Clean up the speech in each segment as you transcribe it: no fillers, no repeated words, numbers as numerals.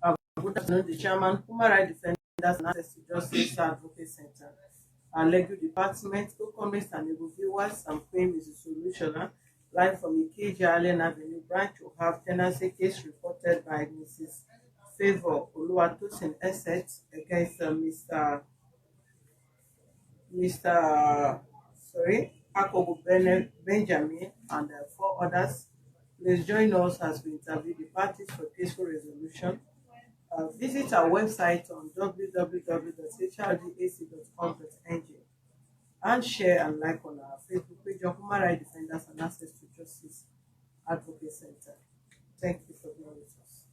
Good afternoon, the chairman, Human Rights Defenders and Access to Justice Advocate Center, our legal department, co-comments and legal viewers, and Queen Mrs. Solution, live from Ikeja Allen Avenue branch. We have tenancy case reported by Mrs. Favor Oluwatosin Essex against Mr. Akogu Benjamin and four others. Please join us as we interview the parties for peaceful resolution. Visit our website on www.hrdac.com.ng and share and like on our Facebook page of Human Rights Defenders and Access to Justice Advocate Center. Thank you for being with us.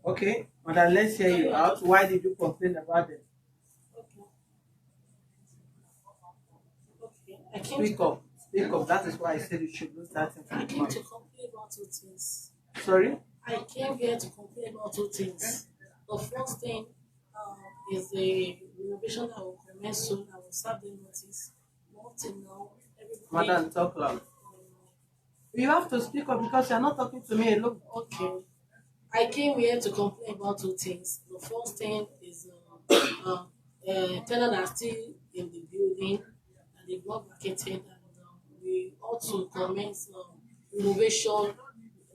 Okay, Madam, let's hear you out. Why did you complain about them? Speak up. Speak up. That is why I said you should lose that I came to complain about two things. Sorry? I came here to complain about two things. The first thing is the renovation that will commence soon. I will serve the notice. Not till now. Everybody. Madam, talk loud. You have to speak up because you're not talking to me alone. Okay. I came here to complain about two things. The first thing is tenants are still in the building and they've not vacated, and we ought to commence renovation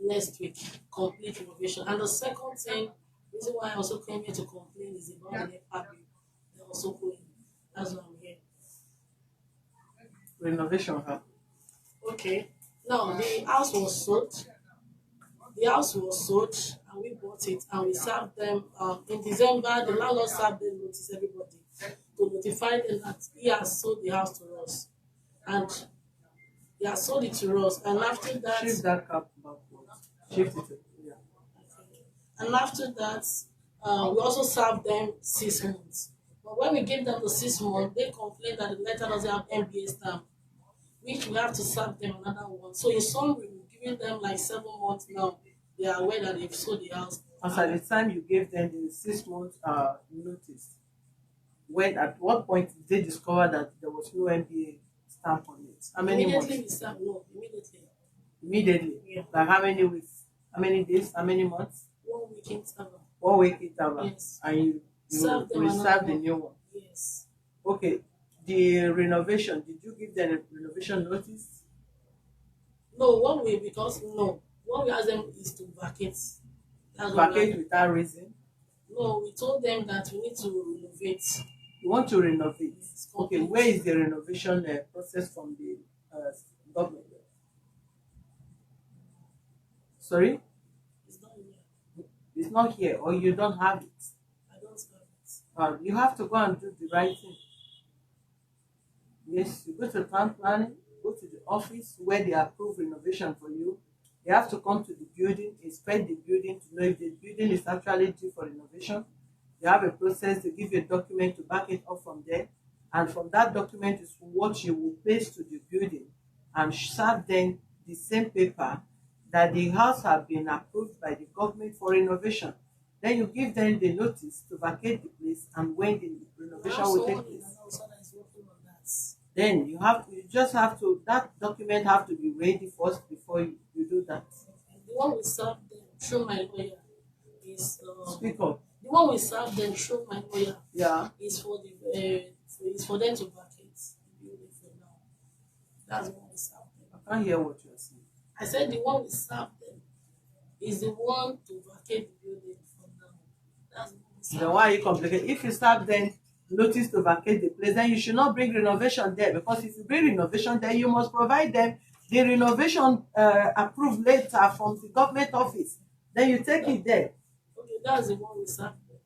next week, complete renovation. And the second thing, reason why I also came here to complain is about the NEPA bill. They're also going. That's why I'm here. Renovation, huh? Okay. Now the house was sold. The house was sold and we bought it and we served them in December. The landlord served them notice everybody to notify them that he has sold the house to us. And he has sold it to us. And after that, Shift that cap backwards. Shift it. Yeah. and after that, we also served them 6 months. But when we gave them the 6 months, they complained that the letter doesn't have MBA stamp, which we have to serve them another one. So in summary, we're giving them like 7 months now. They are aware that they've sold the house. As at the time you gave them the 6 months notice, at what point did they discover that there was no MBA stamp on it? How many Immediately months? we serve, no, immediately. Immediately. Yeah. Like how many weeks? How many days? How many months? 1 week interval. 1 week interval. Yes. And you Serve them reserve another the one. new one. Yes. Okay. The renovation, did you give them a renovation notice? No, 1 week because no. What we ask them is to vacate. That's what we Vacate ask. without reason. No, we told them that we need to renovate. You want to renovate. Yes, Okay, complete. where is the renovation process from the government? Sorry? It's not here. It's not here, or you don't have it. I don't have it. You have to go and do the right thing. Yes, you go to town planning, go to the office where they approve renovation for you. They have to come to the building, inspect the building to know if the building is actually due for renovation. They have a process to give you a document to back it up from there. And from that document is what you will paste to the building and serve them the same paper that the house have been approved by the government for renovation. Then you give them the notice to vacate the place and when the renovation will take place. That is working on that. Then that document have to be ready first before you do that. The one we served them through my lawyer is Speak up. the one we served them through my lawyer Yeah. is for the is for them to vacate the building for now. That's the one we served them. I can't hear what you're saying. I said the one we served them is the one to vacate the building for now. That's the one we served Then why are you complicated? If you serve them notice to vacate the place, then you should not bring renovation there, because if you bring renovation there, you must provide them the renovation approved later from the government office. Then you take it there. Okay, that's the one we served them.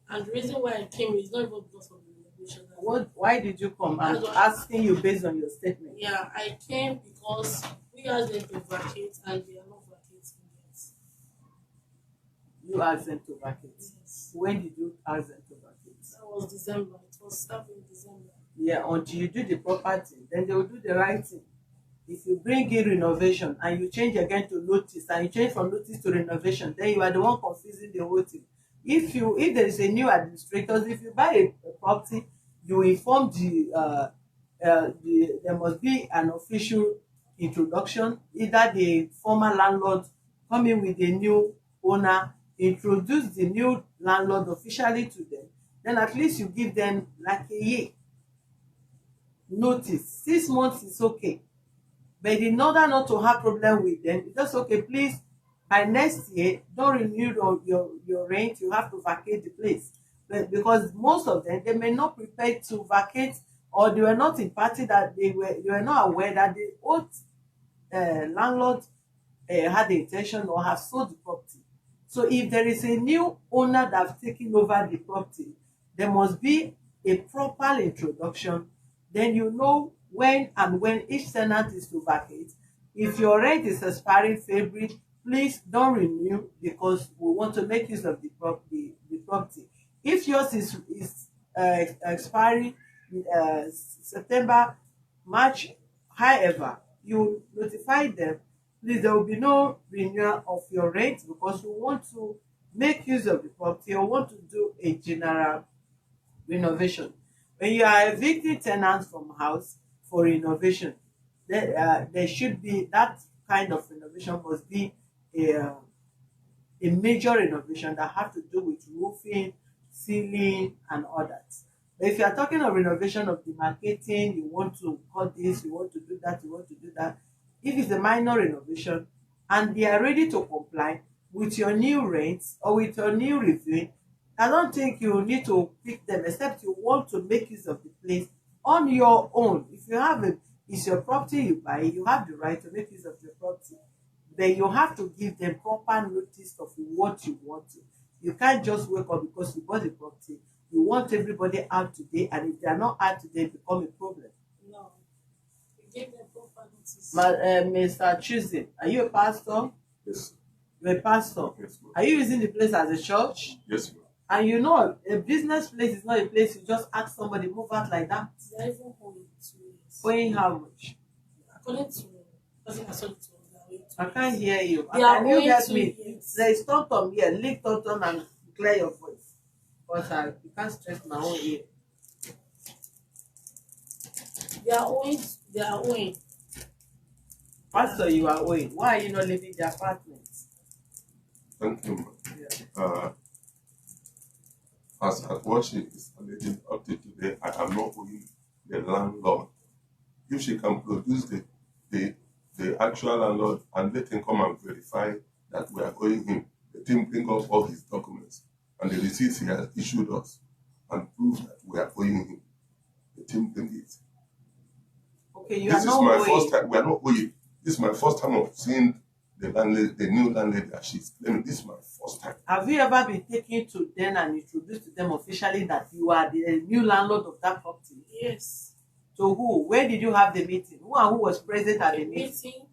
And the reason why I came is not even because of the renovation. Why did you come? I'm asking you based on your statement. Yeah, I came because we asked them to vacate and they are not vacating yet. You asked them to vacate. Yes. When did you ask them to vacate? That was December. It was served in December. Yeah, until you do the proper thing, then they will do the right thing. If you bring in renovation and you change again to notice and you change from notice to renovation, then you are the one confusing the whole thing. If there is a new administrators, if you buy a property, you inform there must be an official introduction. Either the former landlord come in with a new owner, introduce the new landlord officially to them. Then at least you give them like a year notice. 6 months is okay. But in order not to have problem with them, it's just okay, please, by next year, don't renew your rent, you have to vacate the place. But because most of them, they may not prepare to vacate, or they were not in party, that they were not aware that the old landlord had the intention or has sold the property. So if there is a new owner that's taking over the property, there must be a proper introduction. Then you know when each tenant is to vacate. If your rent is expiring February, please don't renew, because we want to make use of the property. If yours is expiring September, March, however, you notify them, please, there will be no renewal of your rent, because we want to make use of the property or want to do a general renovation. When you are evicting tenants from house for renovation, there should be that kind of renovation, must be a major renovation that have to do with roofing, ceiling, and all that. But if you are talking of renovation of the marketing, you want to cut this, you want to do that, you want to do that. If it's a minor renovation and they are ready to comply with your new rents or with your new reviewing, I don't think you need to pick them, except you want to make use of the place on your own. If you have it's your property you buy, you have the right to make use of your property. Then you have to give them proper notice of what you want to. You can't just wake up because you bought the property. You want everybody out today, and if they are not out today, it become a problem. No. We gave them proper notice. Mr. Choosing, are you a pastor? Yes. You're a pastor. Yes, ma'am. Are you using the place as a church? Yes, ma'am. And you know, a business place is not a place you just ask somebody move out like that. They're even owing 2 years. Owing how much? According to person I saw it was, they're owing 2 I can't hear you. They are Can you owing get 2 me? years. There is tom here. Leave tom and clear your voice. But you can't stress my own ear. They are owing. They are owing. Pastor, you are owing. Why are you not leaving the apartment? Thank you, ma'am. Yeah. As what she is alleging up to today, I am not owing the landlord. If she can produce the actual landlord and let him come and verify that we are owing him, let him bring up all his documents and the receipts he has issued us and prove that we are owing him. Let him bring it. Okay, you This are is not my owing. first time. We are not owing. This is my first time of seeing the landlady, the new landlady that she's claiming. This is my first time. Have you ever been taken to them and introduced to them officially that you are the new landlord of that property? Yes. To who? Where did you have the meeting? Who and who was present at the meeting? Meeting.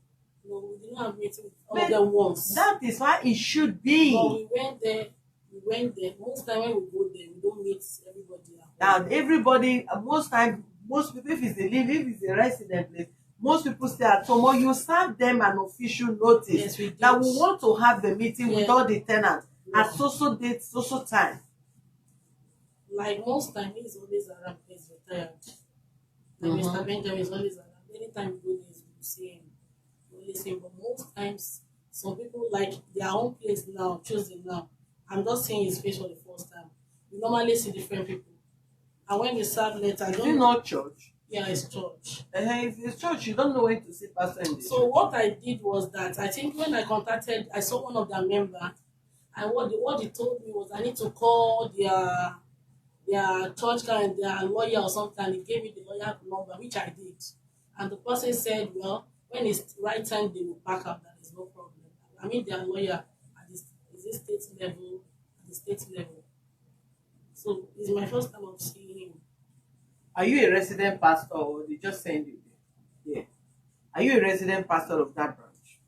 No, we didn't have meeting with all But of them once. that is why it should be. But we went there. We went there. Most time when we go there, we don't meet everybody. And everybody, most time, most people, if it's a live, if it's a resident place, most people stay at home, or you serve them an official notice. Yes, we did. That we want to have the meeting with Yeah. all the tenants at Yeah. so date, so time. Like most time, he's always around. He's retired. Like Mr. Benjamin is always around. Anytime we go there, we see him. We only see him. But most times, some people like their own place now, choosing now. I'm just seeing his face for the first time. We normally see different people. And when we serve later, I Is don't it know. not church? Yeah, it's church. If it's church, you don't know when to see pastor in the So church. what I did was that I think when I contacted, I saw one of their members, and what he told me was I need to call their church guy and their lawyer or something. And he gave me the lawyer number, which I did. And the person said, well, when it's right time, they will back up. That is no problem. I mean, their lawyer at the state level, at the state level. So it's my first time of seeing him. Are you a resident pastor, or they just send you there? Yeah. Are you a resident pastor of that branch?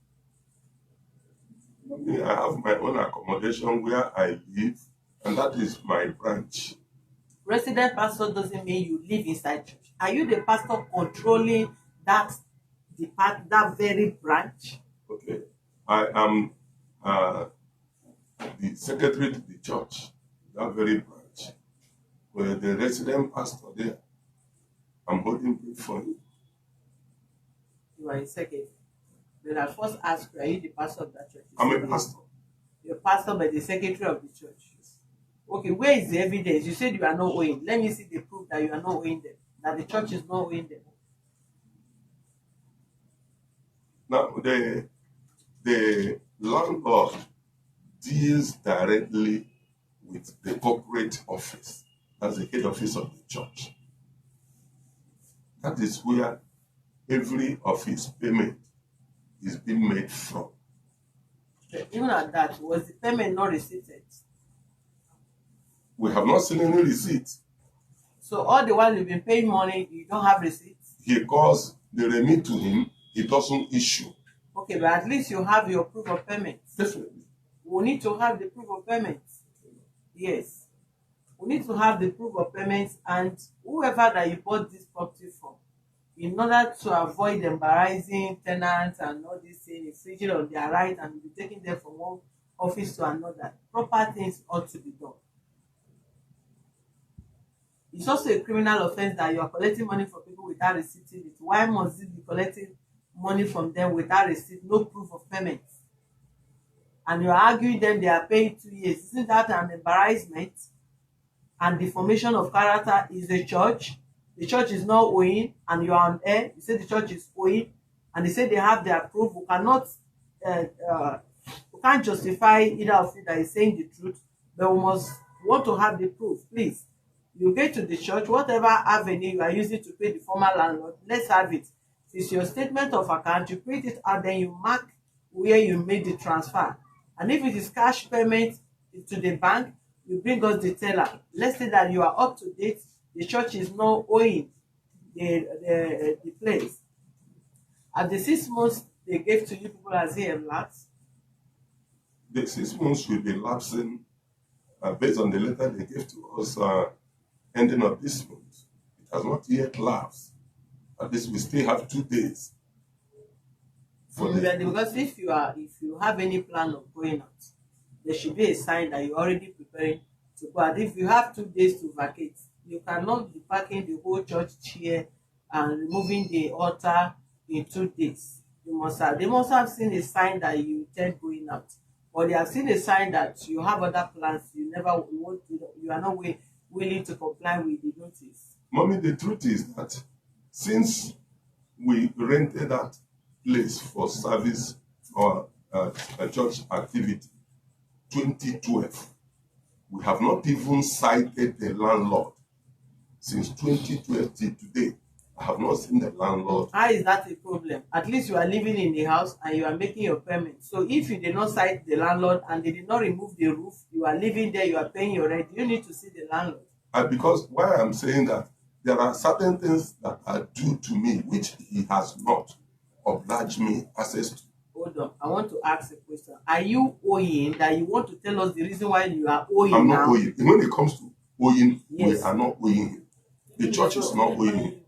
Me, I have my own accommodation where I live, and that is my branch. Resident pastor doesn't mean you live inside church. Are you the pastor controlling that that very branch? Okay. I am the secretary to the church, that very branch, where the resident pastor there. I'm holding brief for you. You are a secretary. Then I first ask you, are you the pastor of that church? You I'm said a yes. pastor. You're pastor, but the secretary of the church. Okay, where is the evidence? You said you are not owing. Let me see the proof that you are not owing them, that the church is not owing them. Now, the landlord deals directly with the corporate office. That's the head office of the church. That is where every of his payment is being made from. But even at that, was the payment not receipted? We have not seen any receipt. So all the while you've been paying money, you don't have receipts? He calls, they remit to him, he doesn't issue. Okay, but at least you have your proof of payment. Definitely. We need to have the proof of payment. Yes. We need to have the proof of payments, and whoever that you bought this property from, in order to avoid embarrassing tenants and all these things, infringing on their right and be taking them from one office to another, proper things ought to be done. It's also a criminal offense that you are collecting money from people without receipting it. Why must you be collecting money from them without receipt, no proof of payment? And you are arguing them they are paying 2 years. Isn't that an embarrassment and deformation of character? Is the church? The church is not owing, and you are on air. You say the church is owing, and they say they have their proof. We cannot, we can't justify either of you that is saying the truth, but we want to have the proof. Please, you get to the church, whatever avenue you are using to pay the former landlord, let's have it. It's your statement of account. You print it out, then you mark where you made the transfer. And if it is cash payment to the bank, you bring us the teller. Let's say that you are up to date. The church is not owing the place. At the 6 months they gave to you people as he elapsed. The 6 months will be lapsing based on the letter they gave to us ending of this month. It has not yet lapsed. At least we still have 2 days. Because if you have any plan of going out, there should be a sign that you're already preparing to go out. If you have 2 days to vacate, you cannot be packing the whole church chair and removing the altar in 2 days. They must have seen a sign that you intend going out, or they have seen a sign that you have other plans. You are not willing to comply with the notice. Mommy, the truth is that since we rented that place for service or a church activity, 2012, we have not even cited the landlord. Since 2012 till today, I have not seen the landlord. How is that a problem? At least you are living in the house and you are making your payment. So if you did not cite the landlord and they did not remove the roof, you are living there, you are paying your rent, you need to see the landlord. And because why I'm saying that, there are certain things that are due to me which he has not obliged me access to. Hold on, I want to ask a question. Are you owing that you want to tell us the reason why you are owing I'm now? not owing. When it comes to owing, Yes. we are not owing him. The church is not owing him.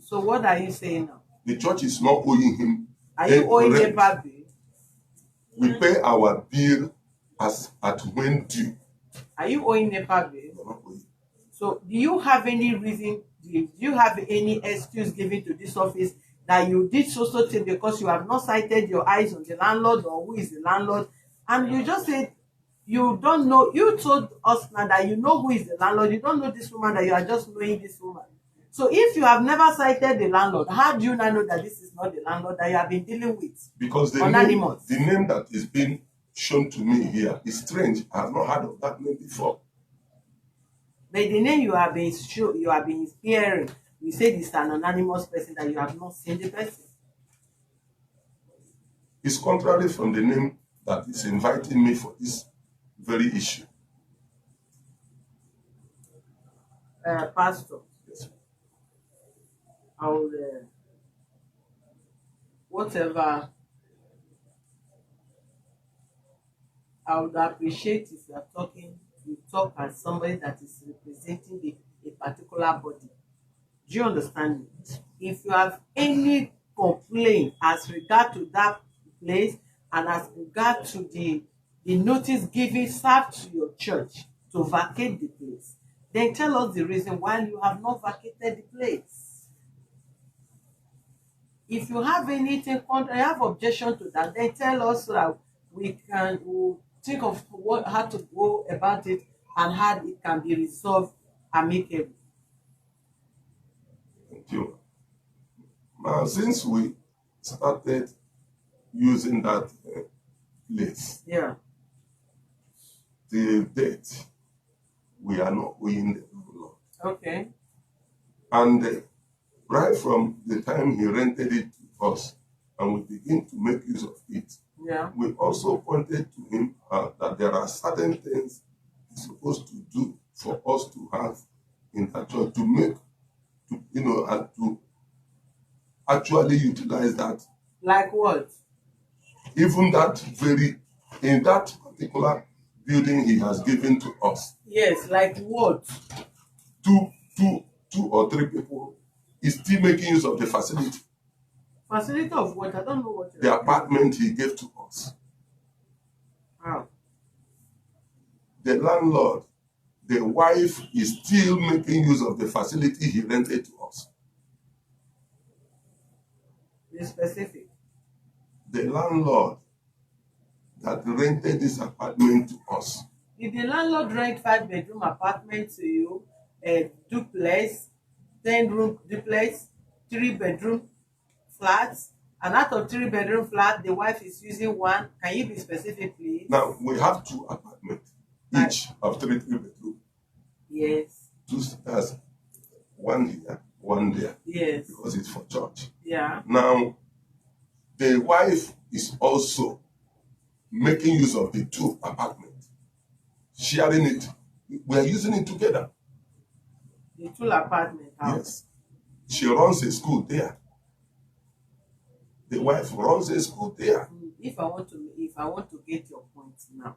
So what are you saying now? The church is not owing him. Are you owing rent. NEPA bill? We pay our bill at when due. Are you owing NEPA bill? We are not owing. So do you have any reason, do you have any excuse given to this office that you did so thing because you have not cited your eyes on the landlord or who is the landlord, and you just said you don't know? You told us now that you know who is the landlord. You don't know this woman, that you are just knowing this woman. So if you have never cited the landlord, how do you now know that this is not the landlord that you have been dealing with? Because the name that is being shown to me here is strange. I have not heard of that name before. But the name you have been hearing, you said it's an anonymous person that you have not seen the person. It's contrary from the name that is inviting me for this very issue. Pastor, Yes. I will, whatever, I would appreciate if you talk as somebody that is representing a particular body. Do you understand me? If you have any complaint as regard to that place and as regard to the notice given served to your church to vacate the place, Then tell us the reason why you have not vacated the place. If you have anything have objection to that, then tell us so that we'll think of how to go about it and how it can be resolved amicably. Thank you. Now, since we started using that place, Yeah. till date, we are not owing the landlord. Okay. And right from the time he rented it to us, and we begin to make use of it, Yeah. we also pointed to him that there are certain things he's supposed to do for us to have in that church to make, and to actually utilize that. Like what? Even in that particular building he has given to us. Yes, like what? Two or three people is still making use of the facility. Facility of what? I don't know what. The apartment he gave to us. How? The landlord, the wife is still making use of the facility he rented to us. Be specific. The landlord that rented this apartment to us. Did the landlord rent 5-bedroom apartment to you, a duplex, 10-room duplex, 3-bedroom flats, and out of 3-bedroom flat, the wife is using one? Can you be specific, please? Now we have 2 apartments, each of 3 bedroom. Yes. 2 stairs, one here, one there. Yes. Because it's for church. Yeah. Now, the wife is also making use of the 2 apartments, sharing it. We are using it together. The 2 apartment house. Yes. She runs a school there. The wife runs a school there. If I want to get your point now,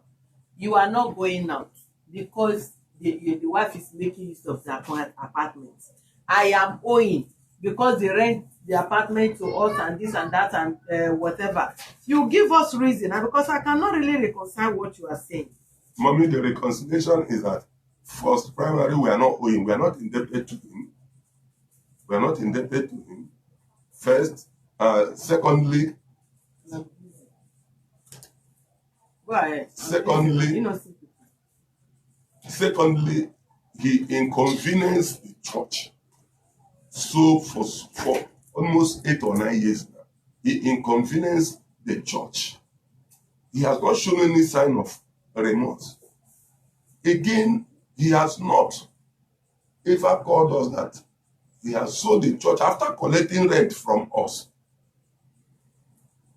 you are not going out because the wife is making use of the apartment. I am owing because they rent the apartment to us and this and that and whatever. You give us reason, and because I cannot really reconcile what you are saying. Mommy, the reconciliation is that first, primary, we are not owing. We are not indebted to him. We are not indebted to him. First, secondly, Go ahead. Secondly, he inconvenienced the church. So for almost 8 or 9 years now, he inconvenienced the church. He has not shown any sign of remorse. Again, he has not ever called us that he has sold the church after collecting rent from us.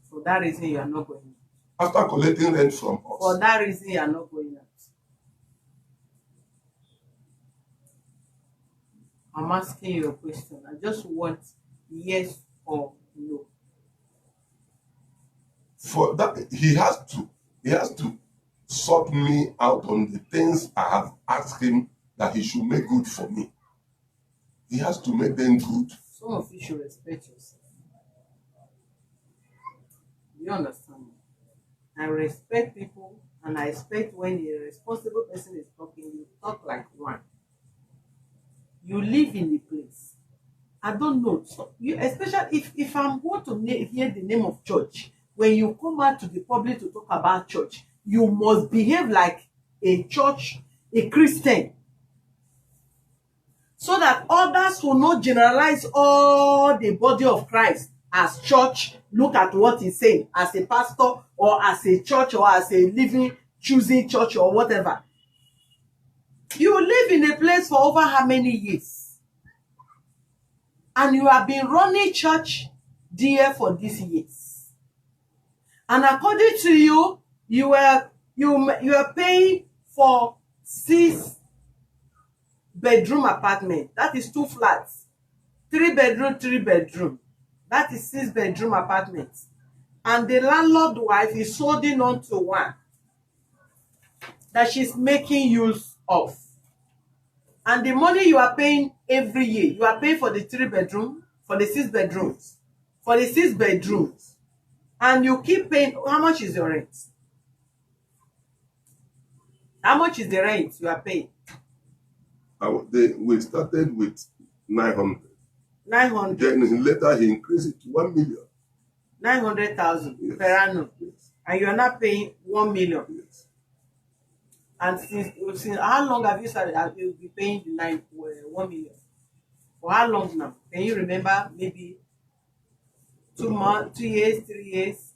For that reason, you are not going out. After collecting rent from us. For that reason, you are not going out. I'm asking you a question. I just want yes or no. For that, he has to sort me out on the things I have asked him that he should make good for me. He has to make them good. Some of you should respect yourself. You understand me? I respect people, and I expect when a responsible person is talking, you talk like one. You live in the place. I don't know. So you, especially if I'm going to hear the name of church, when you come out to the public to talk about church, you must behave like a church, a Christian, so that others will not generalize all the body of Christ as church. Look at what he's saying as a pastor or as a church or as a living, choosing church or whatever. You live in a place for over how many years? And you have been running church there for these years. And according to you, you are paying for 6-bedroom apartment. That is 2 flats. 3-bedroom. That is 6-bedroom apartment. And the landlord wife is holding on to one that she's making use of. And the money you are paying every year, you are paying for the 3-bedroom, for the 6-bedroom, for the 6-bedroom. And you keep paying. How much is your rent? How much is the rent you are paying? We started with 900. 900. Then later he increased it to 1 million. 900,000 Yes. per annum. Yes. And you are not paying 1 million. Yes. And since how long have you started? Have you been paying the 1 million? For how long now? Can you remember? Maybe 2 months, 2 years, 3 years?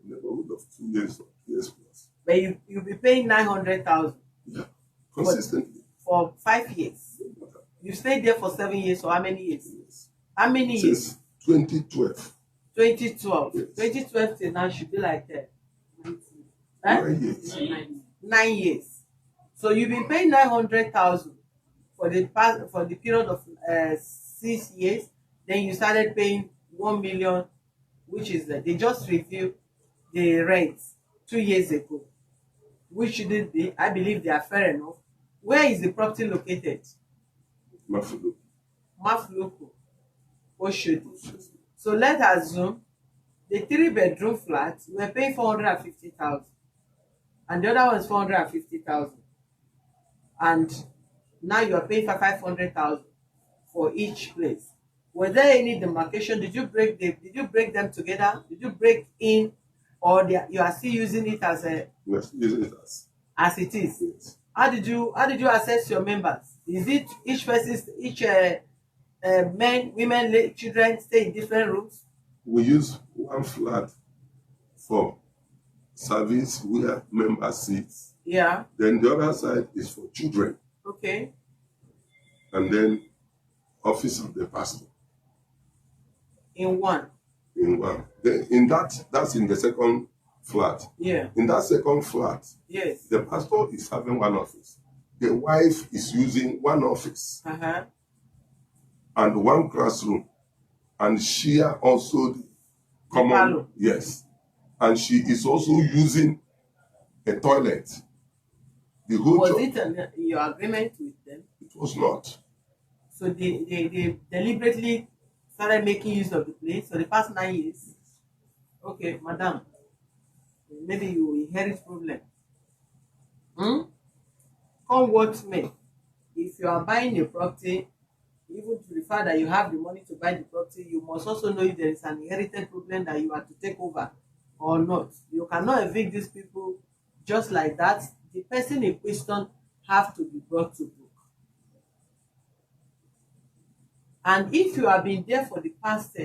Neighborhood of 2 years or 2 years plus. But you'll be paying 900,000. Yeah. Consistently. For 5 years. You stayed there for 7 years, or how many years? Yes. How many years? Since 2012. 2012. Yes. 2012 till now should be like that. 9 years. 9 years. So you've been paying 900,000 for the period of 6 years. Then you started paying 1 million, which is they just reviewed the rent 2 years ago, which shouldn't be. I believe they are fair enough. Where is the property located? Mafulu. Mafuloko, Oshodi. So let's assume the 3-bedroom flat we're paying 450,000, and the other one is 450,000, and now you are paying for 500,000 for each place. Was there any demarcation? Did you break them together? Did you break in, or you are still using it as Yes, using it as it is? yes. How did you assess your members? Is it each men, women, children stay in different rooms? We use one flat for service where members sit. Yeah. Then the other side is for children. Okay. And then office of the pastor. In one. Then that's in the second flat. Yeah. In that second flat, Yes. the pastor is having one office. The wife is using one office and one classroom, and she also the common. Parlor. Yes, and she is also using a toilet. The whole Was church, it your agreement with them? it was not. So they deliberately started making use of the place for the past 9 years. Okay, madam. Maybe you inherit problem. Come what may. If you are buying a property, even to the fact that you have the money to buy the property, you must also know if there is an inherited problem that you have to take over or not. You cannot evict these people just like that. The person in question have to be brought to book. And if you have been there for the past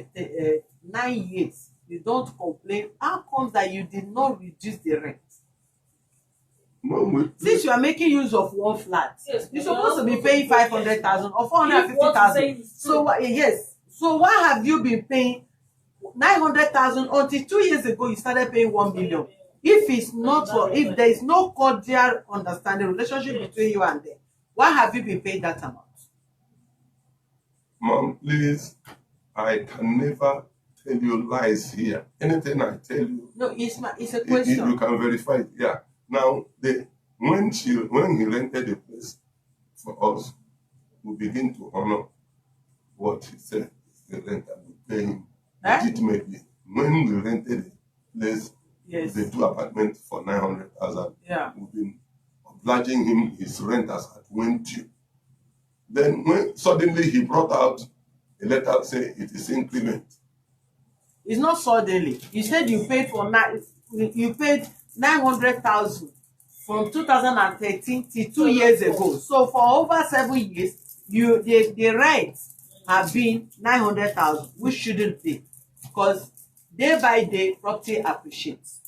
9 years, you don't complain, how comes that you did not reduce the rent? Since you are making use of one flat, Yes, you're supposed to be paying 500,000 or 450,000. So yes. So why have you been paying 900,000 until 2 years ago you started paying 1 million? If there is no cordial understanding relationship between you and them, why have you been paying that amount? Mom, please, I can never tell you lies here. Anything I tell you, No, it's a question. you can verify it. Yeah. Now, when he rented the place for us, we begin to honor what he said the rent and we pay him legitimately. When we rented the place, Yes. the 2 apartments for 900,000, Yeah. we've been obliging him his rent as at went due. Then when suddenly he brought out a letter saying it is increment. It's not suddenly. You said you paid 900,000 from 2013 till 2 years ago. So for over 7 years, the rent have been 900,000, which shouldn't be, because day by day property appreciates.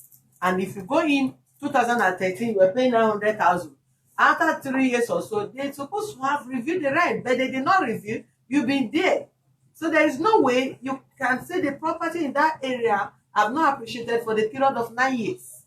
And if you go in 2013, you were paying 900,000. After 3 years or so, they're supposed to have reviewed the rent, but they did not review. You've been there. So there is no way you can say the property in that area have not appreciated for the period of 9 years.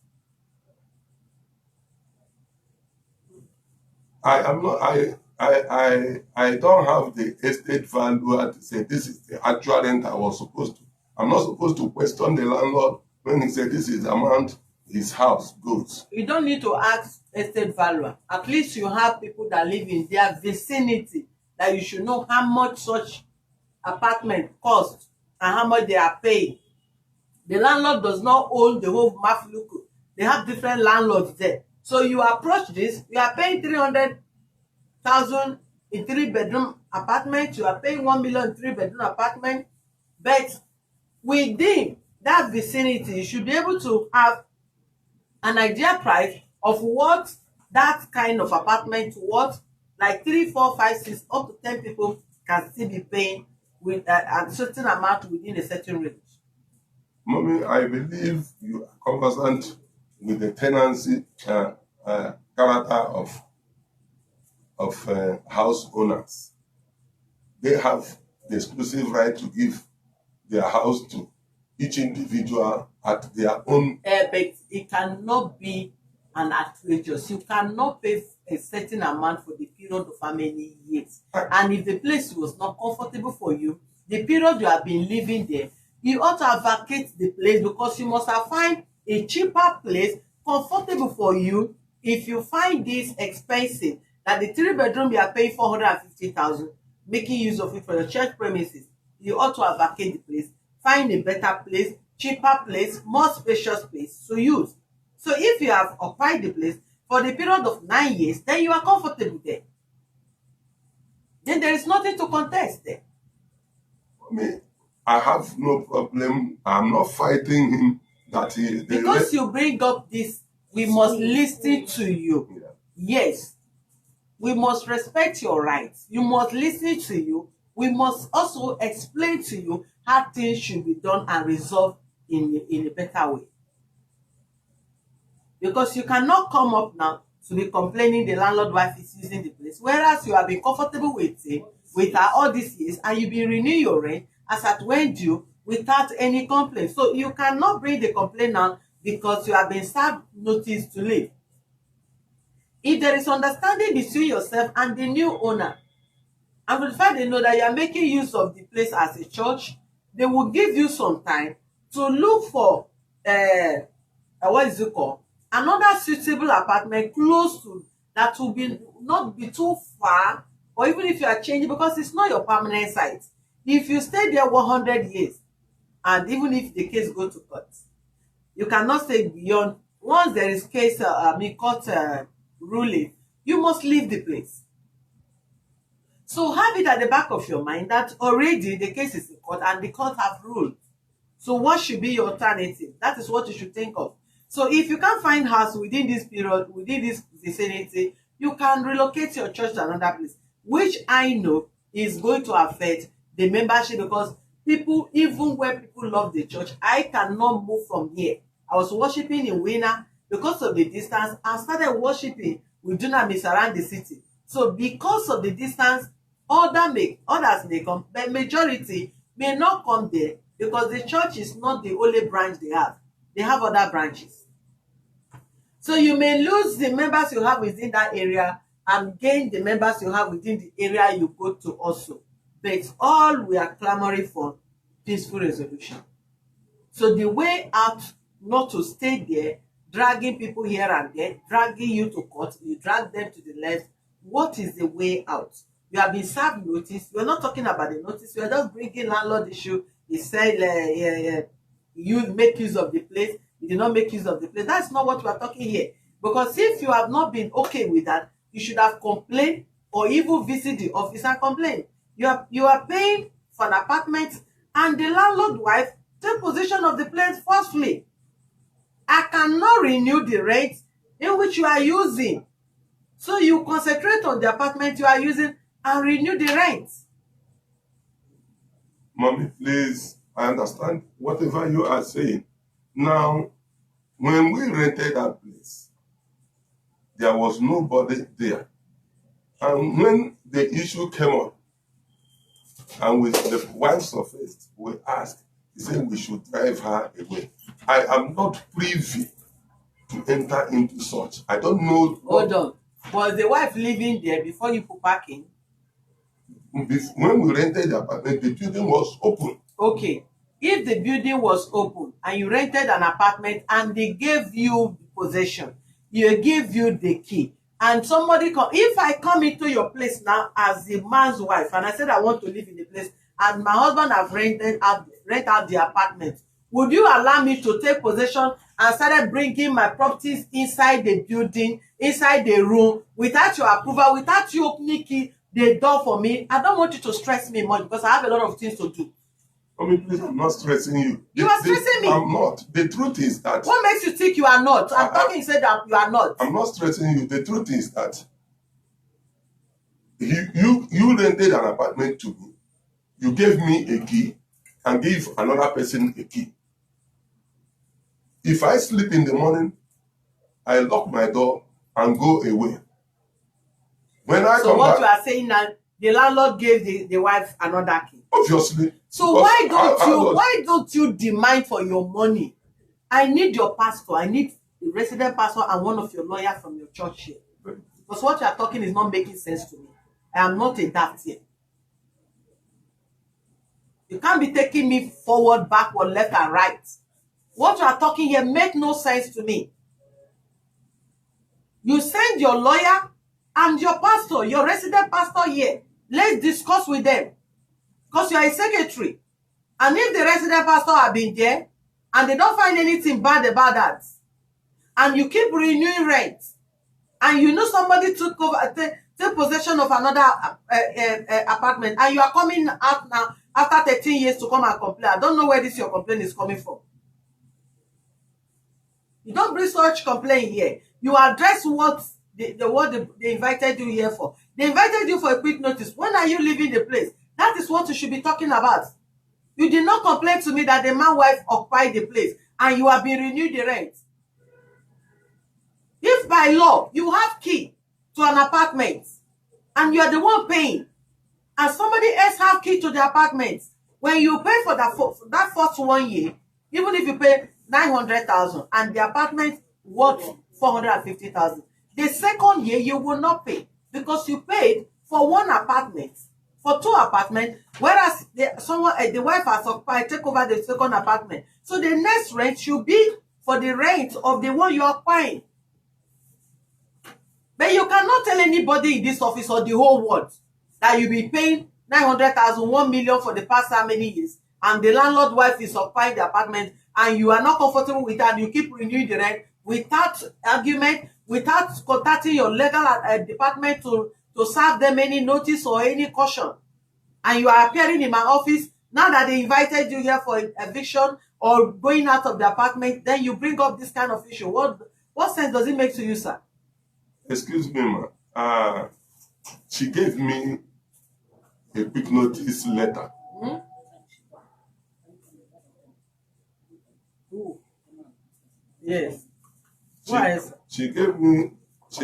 I am not. I don't have the estate valuer to say this is the actual rent I was supposed to. I'm not supposed to question the landlord when he said this is the amount his house goes. You don't need to ask estate valuer. At least you have people that live in their vicinity that you should know how much such apartment cost and how much they are paying. The landlord does not own the whole Mafluku. They have different landlords there. So you approach this, you are paying 300,000 a 3-bedroom apartment, you are paying 1 million 3-bedroom apartment, but within that vicinity, you should be able to have an idea price of what that kind of apartment worth, like 3, 4, 5, 6, up to 10 people can still be paying with a certain amount within a certain range. Mommy, I believe you are conversant with the tenancy character of house owners. They have the exclusive right to give their house to each individual at their own. But it cannot be an outrageous. You cannot pay a certain amount for the period of how many years. And if the place was not comfortable for you, the period you have been living there, you ought to vacate the place, because you must have find a cheaper place comfortable for you. If you find this expensive, that the 3-bedroom you are paying 450,000, making use of it for your church premises, you ought to vacate the place, find a better place, cheaper place, more spacious place to use. So if you have occupied the place for the period of 9 years, then you are comfortable there. Then there is nothing to contest there. I mean, I have no problem. I'm not fighting him that he. Because you bring up this, we must listen to you. Yeah. Yes, we must respect your rights. You must listen to you. We must also explain to you how things should be done and resolved in a better way. Because you cannot come up now to be complaining the landlord wife is using the place, whereas you have been comfortable with it, with her all these years, and you've been renewing your rent as at when due without any complaint. So you cannot bring the complaint now because you have been served notice to leave. If there is understanding between yourself and the new owner, and with the fact they know that you are making use of the place as a church, they will give you some time to look for what is it called, another suitable apartment close to that will be not be too far, or even if you are changing, because it's not your permanent site. If you stay there 100 years, and even if the case go to court, you cannot stay beyond. Once there is case court ruling, you must leave the place. So have it at the back of your mind that already the case is in court and the court have ruled. So what should be your alternative? That is what you should think of. So if you can't find house within this period, within this vicinity, you can relocate your church to another place, which I know is going to affect the membership, because people, even when people love the church, I cannot move from here. I was worshiping in Winner. Because of the distance, I started worshiping with dunamis around the city. So because of the distance, others may come, but majority may not come there, because the church is not the only branch they have. They have other branches. So you may lose the members you have within that area and gain the members you have within the area you go to also. But all we are clamoring for, peaceful resolution. So the way out, not to stay there, dragging people here and there, dragging you to court, you drag them to the left. What is the way out? You have been served notice. We're not talking about the notice. We're just bringing landlord issue. He said you make use of the place. You did not make use of the place. That's not what we're talking here. Because if you have not been okay with that, you should have complained or even visit the office and complain. You are paying for an apartment and the landlord wife take possession of the place forcefully. I cannot renew the rent in which you are using. So you concentrate on the apartment you are using and renew the rent. Mommy, please, I understand whatever you are saying. Now, when we rented that place, there was nobody there. And when the issue came up, and with the wife surfaced, we asked, he said we should drive her away. I am not privy to enter into such. I don't know. Hold on. Was the wife living there before you put back in? When we rented the apartment, the building was open. Okay. If the building was open and you rented an apartment and they gave you possession, you give you the key, and somebody come, if I come into your place now as the man's wife and I said I want to live in the place and my husband have rent out the apartment, would you allow me to take possession and started bringing my properties inside the building, inside the room, without your approval, without you opening the door for me. I don't want you to stress me much because I have a lot of things to do. Mommy, please, I'm not stressing you. You are stressing me. I'm not. The truth is that... What makes you think you are not? I'm talking, you said that you are not. I'm not stressing you. The truth is that you rented an apartment to me. You gave me a key and gave another person a key. If I sleep in the morning, I lock my door and go away. When I so come what back, you are saying now, the landlord gave the wife another key. Obviously. So why don't you demand for your money? I need your pastor. I need the resident pastor and one of your lawyers from your church here. Because what you are talking is not making sense to me. I am not a daft here. You can't be taking me forward, backward, left, and right. What you are talking here makes no sense to me. You send your lawyer and your pastor, your resident pastor here. Let's discuss with them. Because you are a secretary. And if the resident pastor have been there and they don't find anything bad about that, and you keep renewing rent, and you know somebody took over, take possession of another apartment, and you are coming out now after 13 years to come and complain. I don't know where this your complaint is coming from. You don't bring such complaint here. You address what they invited you here for. They invited you for a quick notice. When are you leaving the place? That is what you should be talking about. You did not complain to me that the man wife occupied the place and you have been renewed the rent. If by law you have key to an apartment and you are the one paying and somebody else have key to the apartment, when you pay for that first 1 year, even if you pay 900,000 and the apartment worth 450,000, the second year you will not pay because you paid for one apartment, for two apartments, whereas the wife has occupied, take over the second apartment. So the next rent should be for the rent of the one you are paying. But you cannot tell anybody in this office or the whole world that you be paying 900,000, 1 million for the past how many years, and the landlord wife is occupying the apartment, and you are not comfortable with that, and you keep renewing the rent without argument, without contacting your legal department to serve them any notice or any caution. And you are appearing in my office, now that they invited you here for eviction or going out of the apartment, then you bring up this kind of issue. What sense does it make to you, sir? Excuse me, ma. She gave me a quick notice letter. Ooh. Yes. She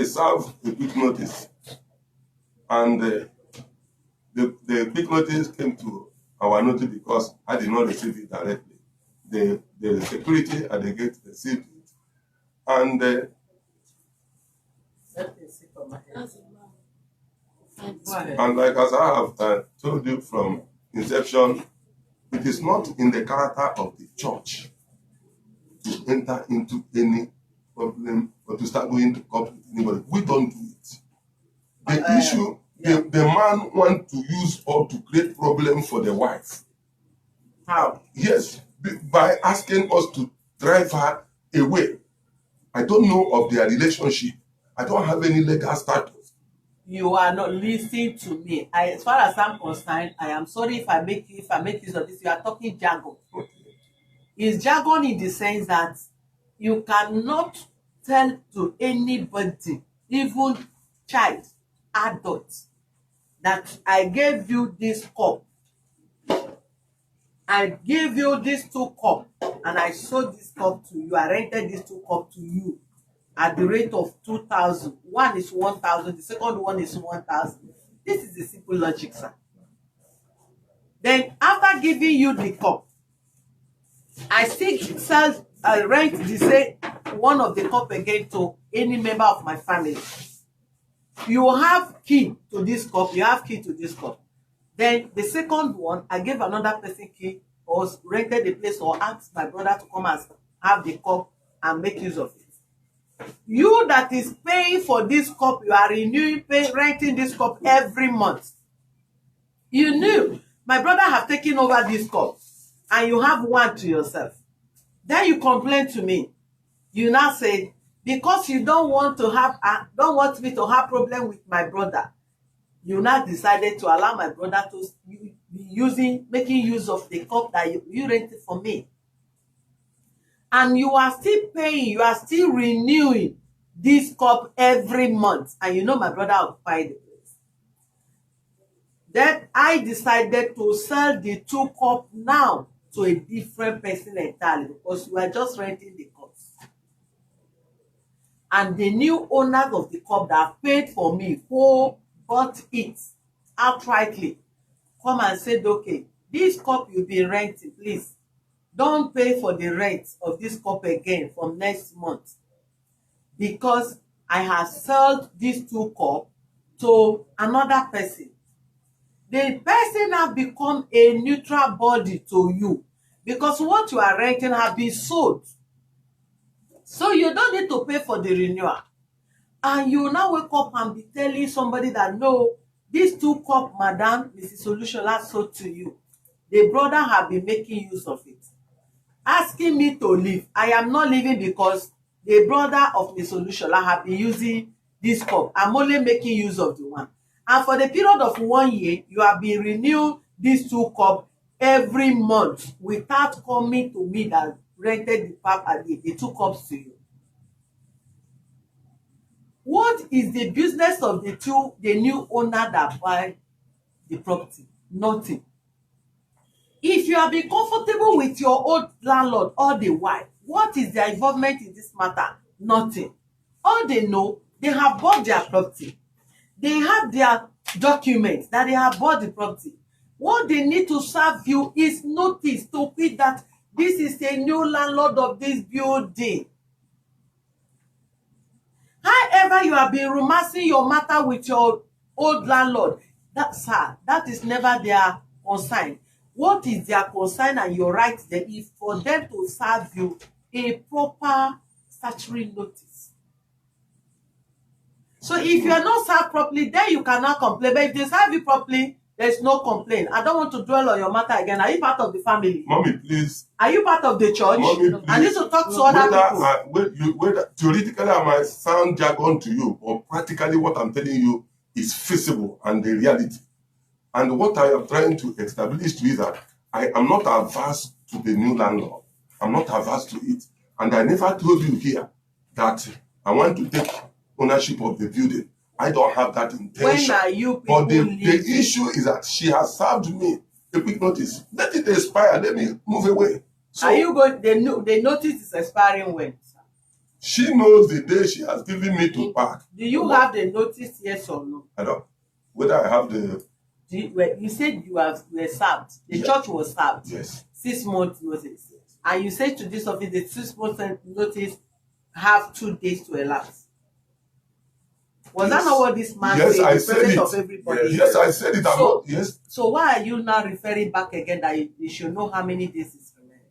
served a quick notice. And the quick notice came to our notice because I did not receive it directly. The security at the gate received it. And and like as I have told you from inception, it is not in the character of the church to enter into any problem or to start going to court with anybody. We don't do it. The issue, the man wants to use or to create problem for the wife. How? Yes, by asking us to drive her away. I don't know of their relationship. I don't have any legal status. You are not listening to me. As far as I'm concerned, I am sorry if I make use of this. You are talking jargon. Okay. It's jargon in the sense that you cannot tell to anybody, even child, adult, that I gave you this cup. I gave you these 2 cups and I sold this cup to you. I rented this 2 cups to you at the rate of 2,000. One is 1,000. The second one is 1,000. This is the simple logic, sir. Then after giving you the cup, I still rent the same one of the cup again to any member of my family. You have key to this cup. You have key to this cup. Then the second one, I gave another person key or rented the place or asked my brother to come and have the cup and make use of it. You that is paying for this cup, you are renewing, renting this cup every month. You knew my brother have taken over this cup and you have one to yourself. Then you complain to me. You now say, because you don't want me to have problem with my brother, you now decided to allow my brother to be making use of the cup that you rented for me. And you are still paying, you are still renewing this cup every month. And you know my brother occupied the place. Then I decided to sell the 2 cups now to a different person entirely, because you are just renting the cups. And the new owners of the cup that paid for me, who bought it outrightly, come and said, okay, this cup you'll be renting, please don't pay for the rent of this cup again from next month, because I have sold these 2 cups to another person. The person has become a neutral body to you, because what you are renting has been sold. So you don't need to pay for the renewal. And you now wake up and be telling somebody that, no, these 2 cups, Madam Mrs. Solushola sold to you. The brother have been making use of it, asking me to leave. I am not leaving because the brother of Mrs. Solushola have been using this cup. I'm only making use of the one. And for the period of 1 year, you have been renewing these 2 cups every month without coming to me that rented the 2 cups to you. What is the business of the new owner that buy the property? Nothing. If you have been comfortable with your old landlord all the while, what is their involvement in this matter? Nothing. All they know, they have bought their property. They have their documents that they have bought the property. What they need to serve you is notice to quit that this is a new landlord of this building. However, you have been romancing your matter with your old landlord, that is never their concern. What is their concern and your right there is for them to serve you a proper statutory notice. So if you are not served properly, then you cannot complain. But if they serve you properly, there's no complaint. I don't want to dwell on your matter again. Are you part of the family? Mommy, please. Are you part of the church? Mommy, please. I need to talk to other people. Whether theoretically I might sound jargon to you, but practically what I'm telling you is feasible and the reality. And what I am trying to establish to you is that I am not averse to the new landlord. I'm not averse to it. And I never told you here that I want to take ownership of the building. I don't have that intention. When are you people But the issue is that she has served me a quick notice. Let it expire. Let me move away. So, are you going? The notice is expiring when? She knows the day she has given me to park. Do you have the notice, yes or no? I don't. Whether I have the. You said you were served. The church was served. Yes. 6 months notice. Yes. And you said to this office the 6 months notice have 2 days to elapse. Was that not what this man said? I said it. Of everybody? Yes, I said it. Yes. So why are you now referring back again that you should know how many days is remaining?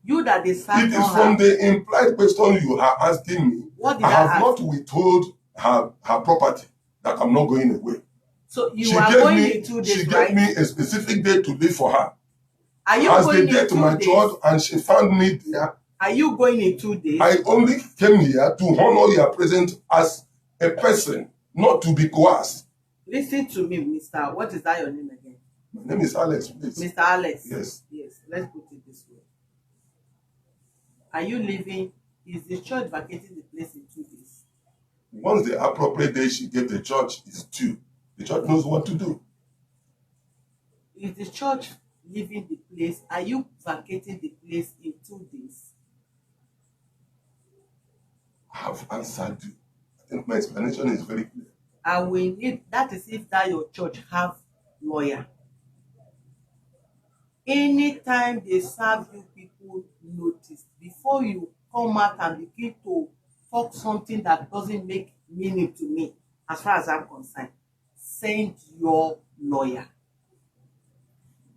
You that they served. It is from the implied question you are asking me. What did I have ask? not withhold her property that I'm not going away. So you are going in 2 days, She right? gave me a specific day to leave for her. Are you as going the day to my church, and she found me there. Are you going in 2 days? I only came here to honor your presence as a person, not to be coerced. Listen to me, Mr. What is that your name again? My name is Alex, please. Mr. Alex. Yes. Yes. Let's put it this way. Are you leaving? Is the church vacating the place in 2 days? Once the appropriate day she gave the church is 2, the church knows what to do. Is the church leaving the place? Are you vacating the place in 2 days? I have answered you. I think my explanation is very clear. And we need, that is if that your church have lawyer. Anytime they serve you people notice, before you come out and begin to talk something that doesn't make meaning to me, as far as I'm concerned, send your lawyer.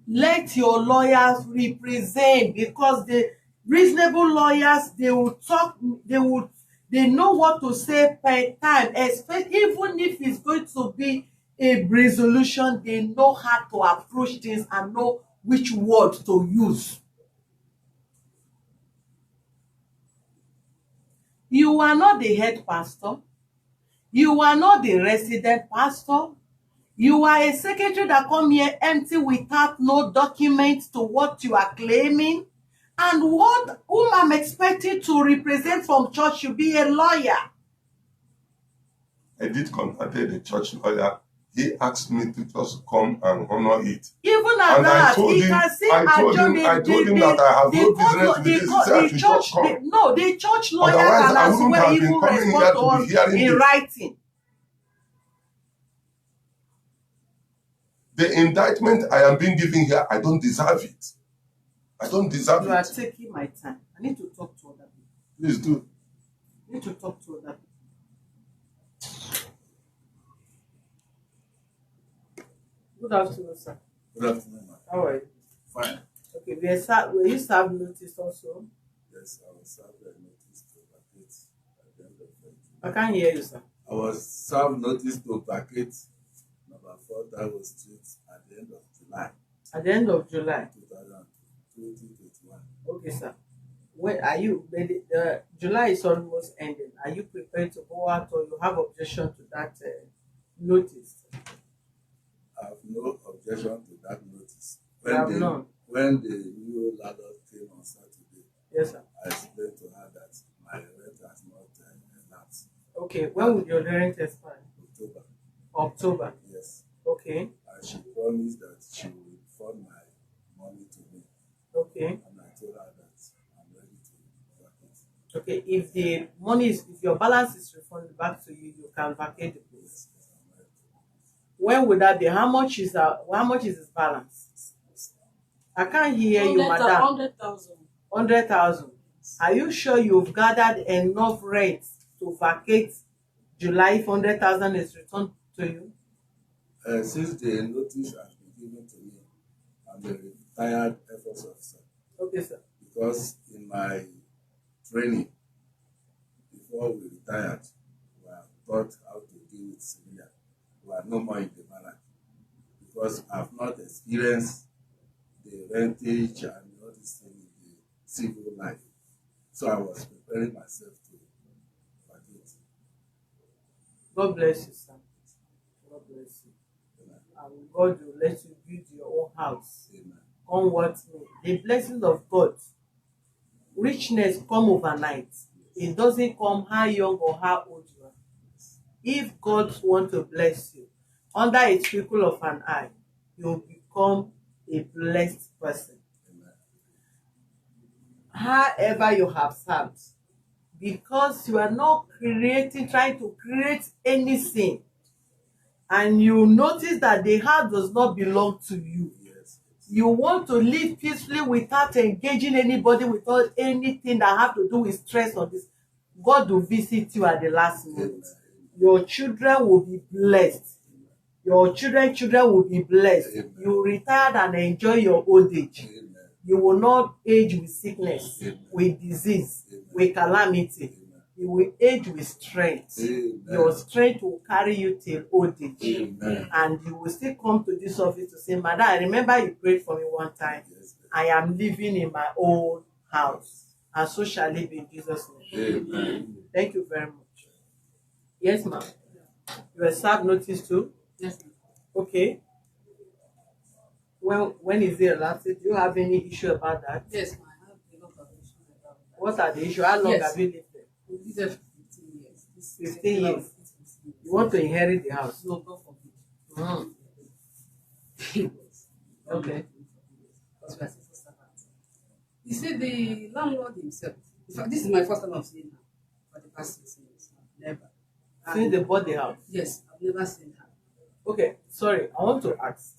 Let your lawyers represent, because the reasonable lawyers, they will talk, they know what to say per time, especially even if it's going to be a resolution, they know how to approach things and know which word to use. You are not the head pastor. You are not the resident pastor. You are a secretary that come here empty without no document to what you are claiming. And whom I'm expecting to represent from church should be a lawyer. I did contact the church lawyer. He asked me to just come and honor it. Even at And that, I told he him, can say, I told him that I have no business with this. He said I should just come. No, the church lawyer Otherwise, can I as wouldn't well have been even coming here respond to to be us hearing in this. writing. The indictment I am being given here, I don't deserve it. I don't deserve You are it. taking my time. I need to talk to other people. Please do. I need to talk to other people. Good afternoon, sir. Good afternoon, ma'am. How are you? Fine. Okay, will you serve notice also? Yes, I was served a notice to vacate at the end of the day. I can't hear you, sir. I was served notice to vacate number 4 Taiwo Street at the end of July At the end of July. 2021. Okay, sir. When are you? July is almost ending. Are you prepared to go out, or you have objection to that notice? I have no objection to that notice. You have none? When the new landlord came on Saturday, Yes, sir. I explained to her that my rent has not elapsed. Okay, when will your rent expire? October. October. Yes. Okay. And she promised that she will refund my money to me. Okay. And I told her that I'm ready to vacate. Okay. If the money is, if your balance is refunded back to you, you can vacate the place. When would that be? How much is his balance? I can't hear you, madam. 100,000. 100,000. Are you sure you've gathered enough rent to vacate July if 100,000 is returned to you? Since the notice has been given to me, I'm a retired Air Force officer. Okay, sir. Because in my training, before we retired, we were taught how to deal with civilians. We are no more in the barrack. Because I've not experienced the rentage and all these things in the civil life. So I was preparing myself to vacate. God bless you, sir. God bless you. And God will let you build your own house. Amen. Come what may. The blessings of God, richness come overnight. It doesn't come how young or how old you are. If God wants to bless you, under a twinkle of an eye, you'll become a blessed person. Amen. However you have served, because you are not trying to create anything, and you notice that the house does not belong to you. Yes. You want to live peacefully without engaging anybody, without anything that have to do with stress or this. God will visit you at the last minute. Your children will be blessed. Your children will be blessed. Amen. You retire and enjoy your old age. Amen. You will not age with sickness, Amen. with disease, Amen. with calamity. Amen. You will age with strength. Amen. Your strength will carry you till old age. Amen. And you will still come to this office to say, Madam, I remember you prayed for me one time. Yes. I am living in my own house. And so shall it be in Jesus' name. Amen. Thank you very much. Yes, ma'am. You were served notice too? Yes, ma'am. Okay. When is it lasted? Do you have any issue about that? Yes, ma'am. I have a lot of issues about that. What are the issues? How long Yes. have you lived there? We lived there for 15 years. This 15 years. 15 years. You want to inherit the house? No, God forbid. Okay. Because we are civil servants. You see, the landlord himself, in fact, this is my first time I'm seeing her for the past 6 years. Never. Since they bought the house? Yes, I've never seen her. Okay, sorry, I want to ask.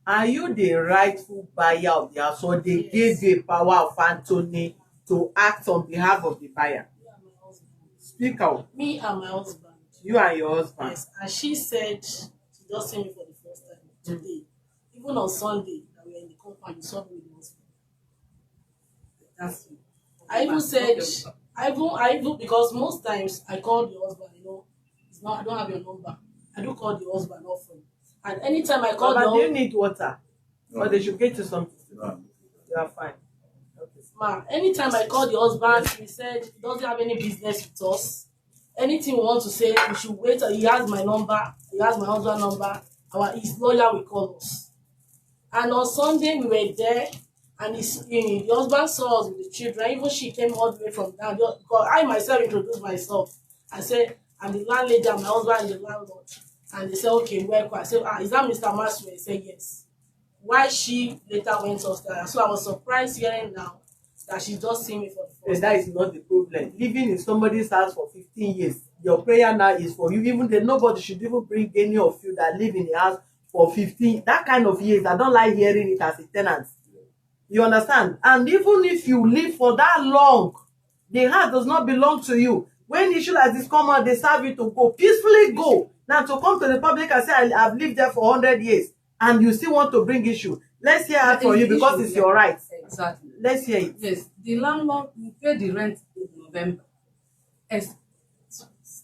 Are you the rightful buyer of the house, or they gave you a power of attorney to act on behalf of the buyer? Me and my husband. Speak out. Me and my husband. You and your husband. Yes, and she said she just seen me for the first time today. Even on Sunday, that we were in the compound, you saw me with my husband. That's me. I even said, I even because most times I call the husband, it's not, I don't have your number. I do call the husband often. And anytime I call But do you the need water? No. Or they should get you something? No. You are fine. Okay. man, anytime I call the husband, he said he doesn't have any business with us. Anything we want to say, we should wait. He has my number. He has my husband's number. his lawyer will call us. And on Sunday we were there, and the husband saw us with the children. Even she came all the way from down. Because I myself introduced myself. I said, I'm the landlady and my husband and the landlord. And they said, okay, welcome. I said, is that Mr. Maxwell? He said, yes. Why she later went upstairs. So I was surprised hearing now that she just seen me for the first That time. is not the problem. Living in somebody's house for 15 years, your prayer now is for you. Even then, nobody should even bring any of you that live in the house for 15, that kind of years. I don't like hearing it as a tenant. You understand? And even if you live for that long, the house does not belong to you. When issue like this come out, they serve you to go. Peacefully go. Now to come to the public and say, I've lived there for 100 years, and you still want to bring issue. Let's hear it for you because it's your right. Exactly. Let's hear it. Yes, the landlord will pay the rent in November. As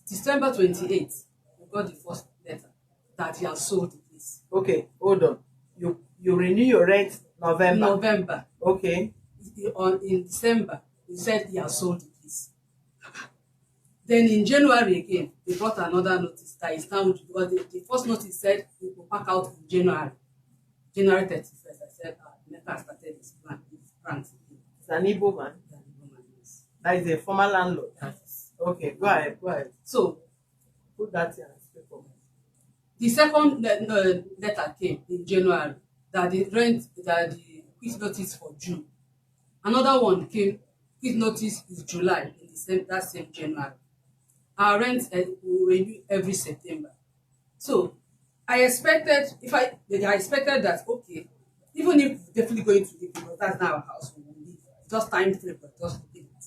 December 28th, we got the first letter that he has sold the place. Okay, hold on. You renew your rent November. Okay. In December, he said he has sold the place. Then in January again, they brought another notice that is now, because the first notice said we will pack out in January 31st. I said, Mecca started his plan. It's an Igbo man. That is a former landlord. Yes. Okay, go ahead. So Put that here. the second letter came in January that the quick notice for June. Another one came, quick notice is July in that same January. Our rent will renew every September. So I expected that, okay, even if we're definitely going to live, because that's not our house, we will live. Just time frame, but just live it.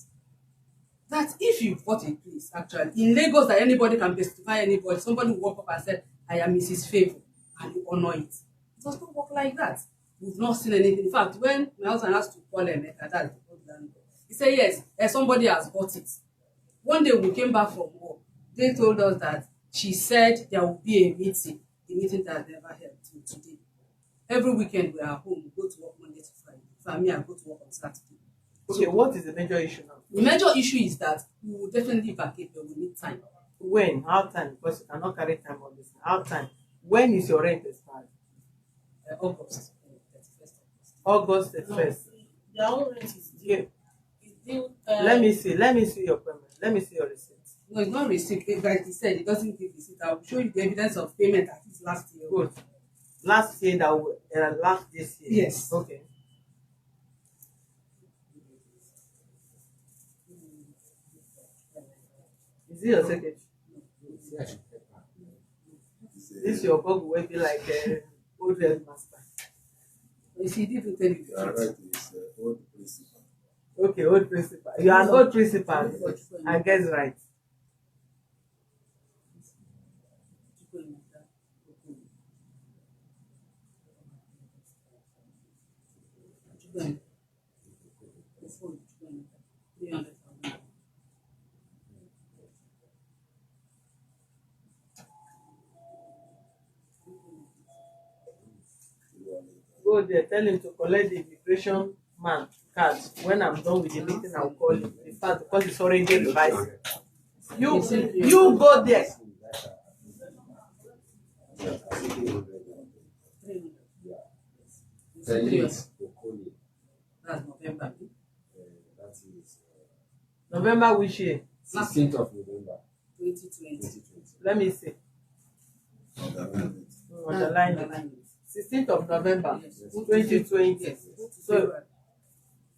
That if you bought a place, actually, in Lagos, that anybody can testify anybody, somebody will walk up and say, I am Mrs. Favor, and you honor it. It does not work like that. We've not seen anything. In fact, when my husband has to call Emeka, that's the old landlord, he said, yes, somebody has bought it. One day we came back from work, they told us that she said there will be a meeting that never held till today. Every weekend we are home, we go to work Monday to Friday. For me, I go to work on Saturday. Okay, so what is the major issue now? The major issue is that we will definitely vacate, but we need time. When? How time? Because you cannot carry time on this. How time? When is your rent expired? August 31st. August 31st. Their own rent is due. Yeah. It's due, Let me see your payment. Let me see your receipt. No, it's not receipt. Like he said, it doesn't give receipt. I will show you the evidence of payment at least last year. Good. Last year last this year. Yes. Okay. Is it your secretary? This is your Akogu will be like old headmaster. You see, he didn't tell you You are the right, truth. it's old principal. Okay, old principal. You are an old principal. I guess right. Go there, tell him to collect the immigration man card. When I'm done with the meeting, I'll call him. In fact, because it's already revised. You go there. That's November. November which year? 16th of November 2020. 2020. Let me see. Underline it. 16th of November Yes. 2020. Yes. So,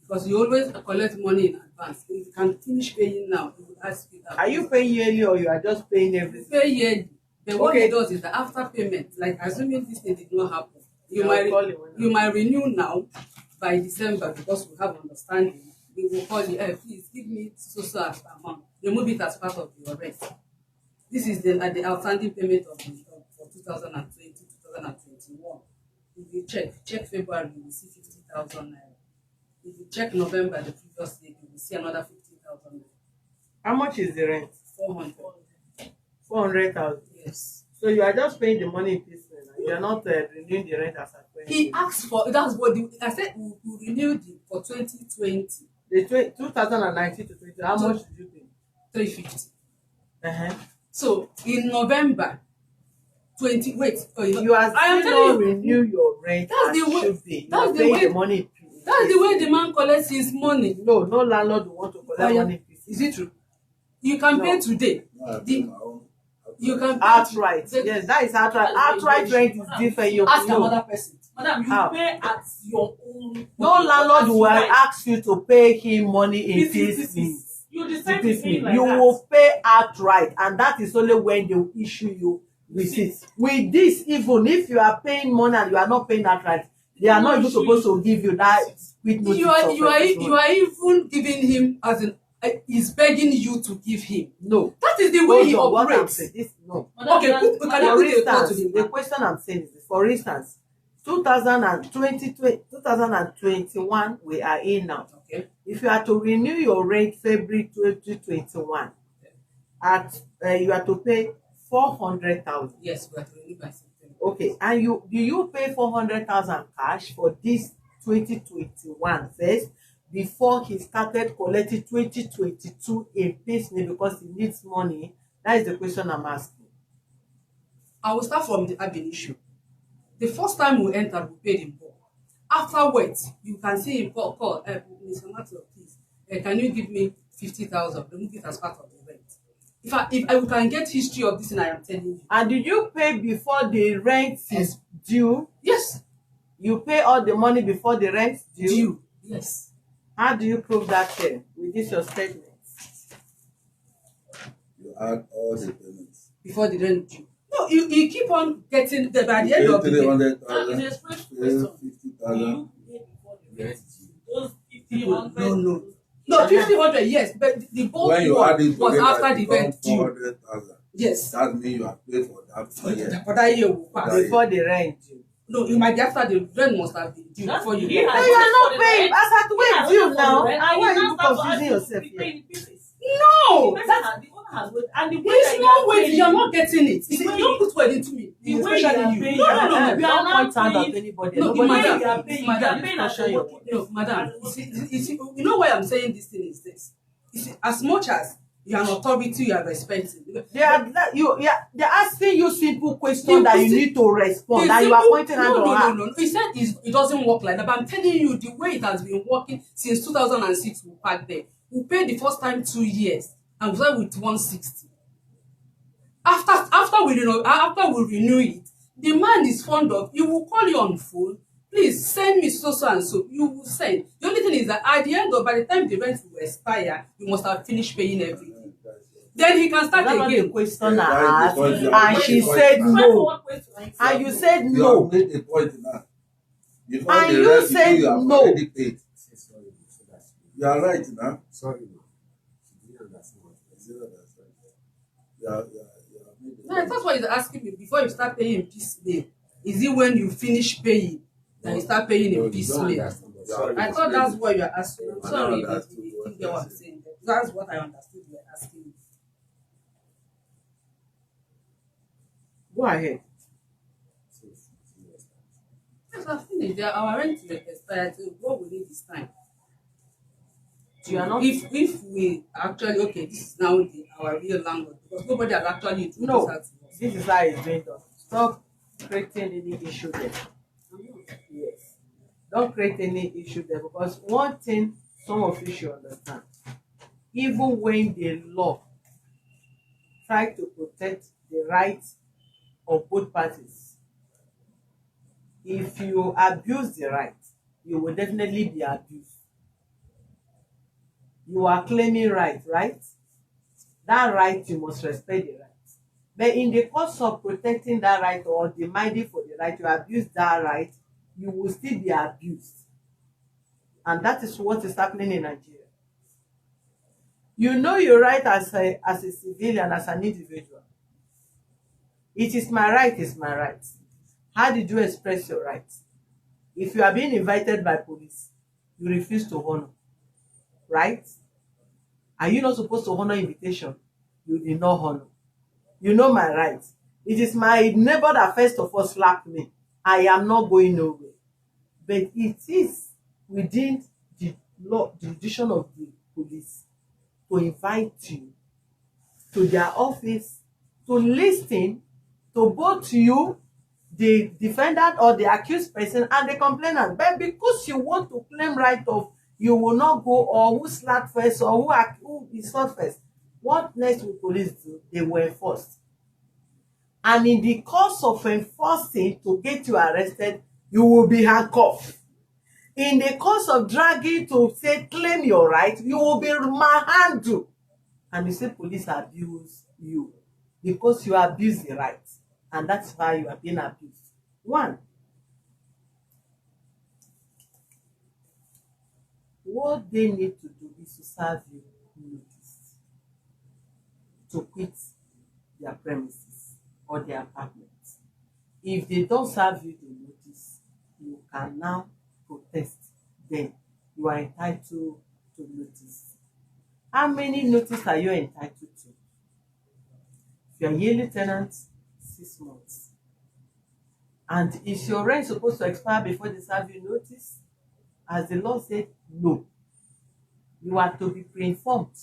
Because you always collect money in advance. If you can finish paying now, he will ask you that. are you paying yearly or you are just paying You everything? pay yearly? Then what Okay. he does is that after payment, like assuming this thing did not happen, you I'll might call him when you might renew now by December because we have understanding. We will call you, please give me so as amount. Remove it as part of your rent. This is the outstanding payment of for 2020, 2021. If you check February, you will see 50,000 naira. If you check November, the previous year, you will see another 50,000 naira. How much is the rent? 400. 400,000. Yes. So you are just paying the money in pieces. You are not renewing the rent as a He asked for, that's what I said, we renewed it for 2020, The 2019 to 20. How much did you pay? 350. Uh-huh. So in November, 20. Wait, You are I am still telling not you, renew your rent that's as the way. should be. You That's are the paying way. the money. That's the way the man collects his money. No landlord will want to collect Oh, yeah. money. Is it true? You can pay No. today. No, I pay The, my own. you can pay Outright. the- Yes, that is outright. Outright rent is different. You Ask know. another person. Madam, you How? pay at your own. No landlord will ask you to pay him money in piecemeal. You decide to pay like You that. will pay outright, and that is only when they will issue you receipts. With this, even if you are paying money and you are not paying outright, they are not even supposed to give you that quick notice. you are even giving him as in he's begging you to give him. No. That is the way he What I'm operates. saying, this, no. Okay, can you For put a call to instance, the the man? question I'm saying is this. For instance, 2021 we are in now. Okay. If you are to renew your rent February 2021, at you are to pay 400,000. Yes, we are to renew by September. Okay, and do you pay 400,000 cash for this 2021 first before he started collecting 2022 in piecemeal because he needs money? That is the question I'm asking. I will start from the admin issue. The first time we entered, we paid in bulk. Afterwards, you can see him call Mr. Matthew, please, can you give me 50,000? Remove it as part of the rent. If I can get history of this thing I am telling you. And did you pay before the rent is due? Yes. You pay all the money before the rent due? Due. Yes. How do you prove that here with this your statement? You add all the payments. Before the rent due. No, you keep on getting the by the end of the day. 300,000. It's a fresh question. 50,000. You pay before the rent is due. Those 50, 100. No, 50,000, yes, but the bulk When you add it was together, after the it becomes rent due. 400,000. Yes. That means you have paid for that year. For that year, we pass. Before the rent due. No, it might be after the rent must have been due before you He get has No, it. you are paid not for the paying. rent. As at He when has due paid for the now. rent, And and why he are now you starts to confusing ask you to yourself be here? paying in pieces. No, The person that's the owner has waited, and the way there's that you no are way paying, you're not getting it. You see, The way don't you- put word into me, the way you especially are you. paying, No, no, no, you Don't are point not out at paying. anybody. No, Nobody madam, you are paying, madam, you are paying as a your working. No, madam, you see, you know why I'm saying this thing is this. You see, as much as you are an authority, you are respecting. They're asking you simple questions You that you see- need to respond. The That you are simple- pointing hand no, on her. no. He said it doesn't work like that. But I'm telling you, the way it has been working since 2006, we packed there. We paid the first time 2 years, and we started with 160. After we renew it, the man is fond of. He will call you on phone. Please send me so and so. You will send. The only thing is that at the end of by the time the rent will expire, you must have finished paying everything. Then he can start That's not the again. question Yeah, I that asked, is the point. and she said no. And you said You no. have made a point now. Before And the you rest said you have no. already paid. You are right now. Sorry, no. She didn't understand what I You understand. You have made a No, point. that's what he's asking me. Before you start paying in piecemeal, is it when you finish paying that you start paying No, in you don't piecemeal? understand. But sorry. I thought that's what you're asking. I'm I sorry don't if understand you what didn't get what I'm you're saying. That's what I understood you're asking me. Go ahead. Yes, I've finished. Our rent is expired. So what we need is time. You are not. If we actually this is now our real landlord because nobody has actually introduced No. that to us. This is how it's being done. Stop creating any issue there. Yes. Don't create any issue there because one thing some of you should understand. Even when the law try to protect the rights of both parties, if you abuse the right, you will definitely be abused. You are claiming right? That right, you must respect the right. But in the course of protecting that right or demanding for the right, you abuse that right, you will still be abused. And that is what is happening in Nigeria. You know your right as a civilian, as an individual. It is my right, it's my right. How did you express your right? If you are being invited by police, you refuse to honor. Right? Are you not supposed to honor invitation? You did not honor. You know my right. It is my neighbor that first of all slapped me. I am not going nowhere. But it is within the law, the jurisdiction of the police to invite you to their office to listen to both you, the defendant or the accused person, and the complainant. But because you want to claim right of, you will not go, or who slapped first, or who is not first. What next will police do? They will enforce. And in the course of enforcing to get you arrested, you will be handcuffed. In the course of dragging to say claim your right, you will be manhandled. And you say police abuse you because you abuse the right. And that's why you are being abused. One, what they need to do is to serve you notice to quit their premises or their apartment. If they don't serve you the notice, you can now protest. Then you are entitled to notice. How many notice are you entitled to? If you are yearly tenant, 6 months. And is your rent supposed to expire before they serve you notice? As the law said, no. You are to be pre-informed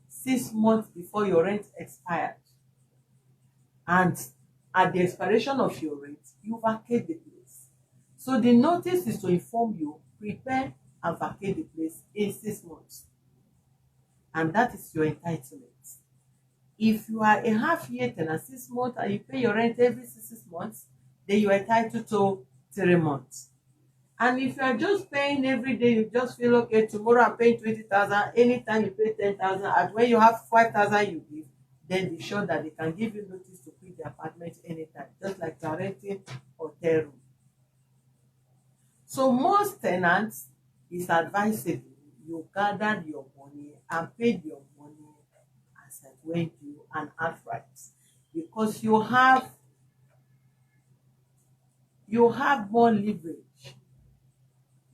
6 months before your rent expired. And at the expiration of your rent, you vacate the place. So the notice is to inform you, prepare and vacate the place in 6 months. And that is your entitlement. If you are a half-year tenant, 6 months, and you pay your rent every 6 months, then you are entitled to 3 months. And if you are just paying every day, you just feel, okay, tomorrow I'm paying 20,000, anytime you pay 10,000, and when you have 5,000 you give, then be sure that they can give you notice to quit the apartment anytime, just like you are renting hotel room. So most tenants, is advisable you gathered your money and paid your money as at when due and outright, because you have more leverage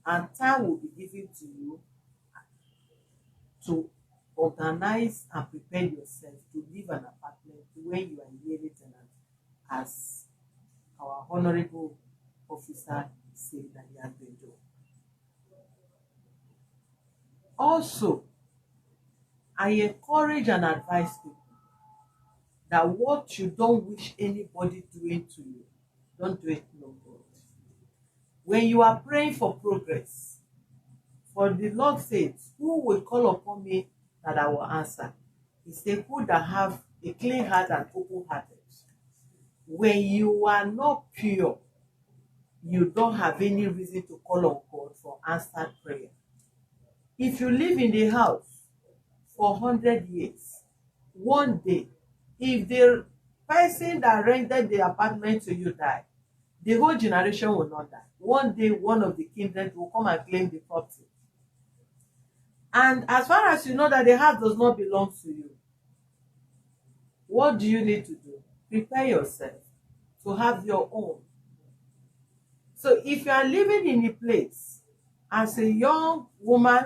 and time will be given to you to organize and prepare yourself to leave an apartment when you are yearly tenant, as our honorable officer said that he has been doing. Also, I encourage and advise people that what you don't wish anybody doing to you, don't do it no more. When you are praying for progress, for the Lord says, who will call upon me that I will answer? He said, who that have a clean heart and open-hearted. When you are not pure, you don't have any reason to call on God for answered prayer. If you live in the house for 100 years, one day, if the person that rented the apartment to you die, the whole generation will not die. One day, one of the kindred will come and claim the property. And as far as you know that the house does not belong to you, what do you need to do? Prepare yourself to have your own. So if you are living in a place as a young woman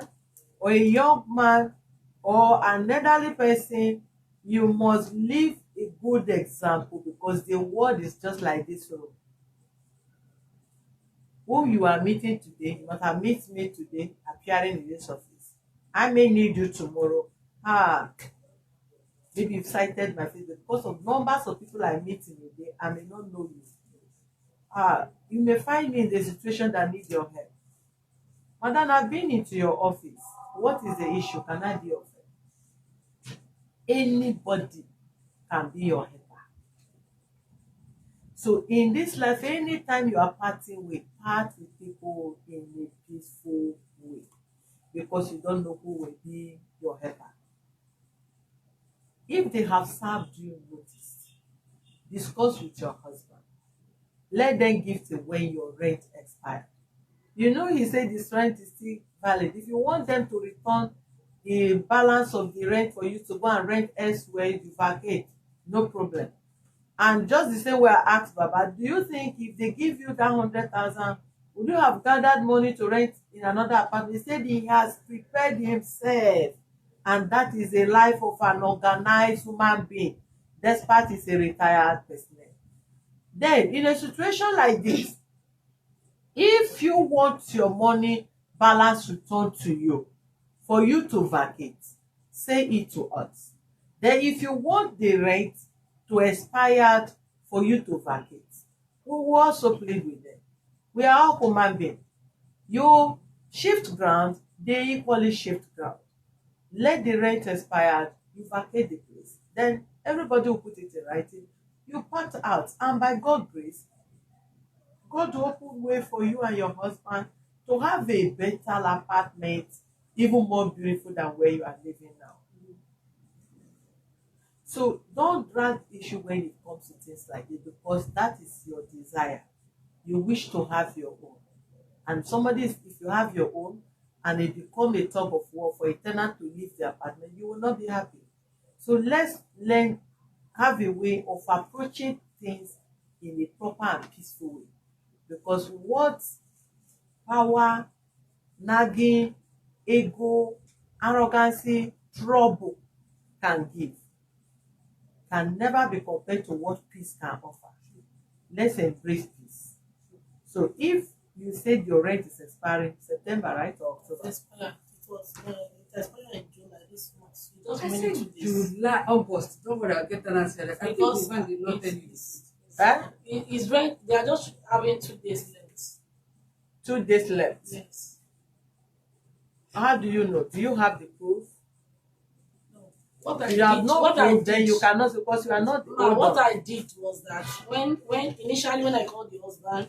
or a young man or an elderly person, you must live a good example, because the world is just like this room. Who you are meeting today, you must have met me today, appearing in this office. I may need you tomorrow. Maybe you've cited my face, because of numbers of people I meet in a day, I may not know you. You may find me in the situation that needs your help. Madam, I've been into your office. What is the issue? Can I be of help? Anybody can be your helper. So in this life, anytime you are parting with, part with people in a peaceful way, because you don't know who will be your helper. If they have served you notice, discuss with your husband. Let them give to when your rent expires. You know, he said this rent is still valid. If you want them to return the balance of the rent for you to go and rent elsewhere, you vacate, no problem. And just the same way I asked Baba, do you think if they give you that 100,000, would you have gathered money to rent in another apartment? He said he has prepared himself, and that is a life of an organized human being, despite he's a retired person. Then, in a situation like this, if you want your money balance returned to you, for you to vacate, say it to us. Then if you want the rent to expire for you to vacate. We will also plead with them. We are all human beings. You shift ground, they equally shift ground. Let the rent expire, you vacate the place. Then everybody will put it in writing. You part out, and by God's grace, God will open way for you and your husband to have a better apartment, even more beautiful than where you are living now. So don't drag issue when it comes to things like this, because that is your desire. You wish to have your own. And somebody, if you have your own and it become a tug of war for a tenant to leave the apartment, you will not be happy. So let's learn, have a way of approaching things in a proper and peaceful way. Because what power, nagging, ego, arrogancy, trouble can give can never be compared to what peace can offer. Let's embrace peace. So if you said your rent is expiring September, right, or October? Expired. It expired in July this month. It just I remaining said 2 days. July, August. Don't worry, I'll get an answer. I think Because the man did not tell you this. It's rent. They are just having 2 days left. 2 days left. Yes. How do you know? Do you have the proof? No. What I If you have did, no what I proof, then did, you cannot, because you are not the what owner. I did was that when initially when I called the husband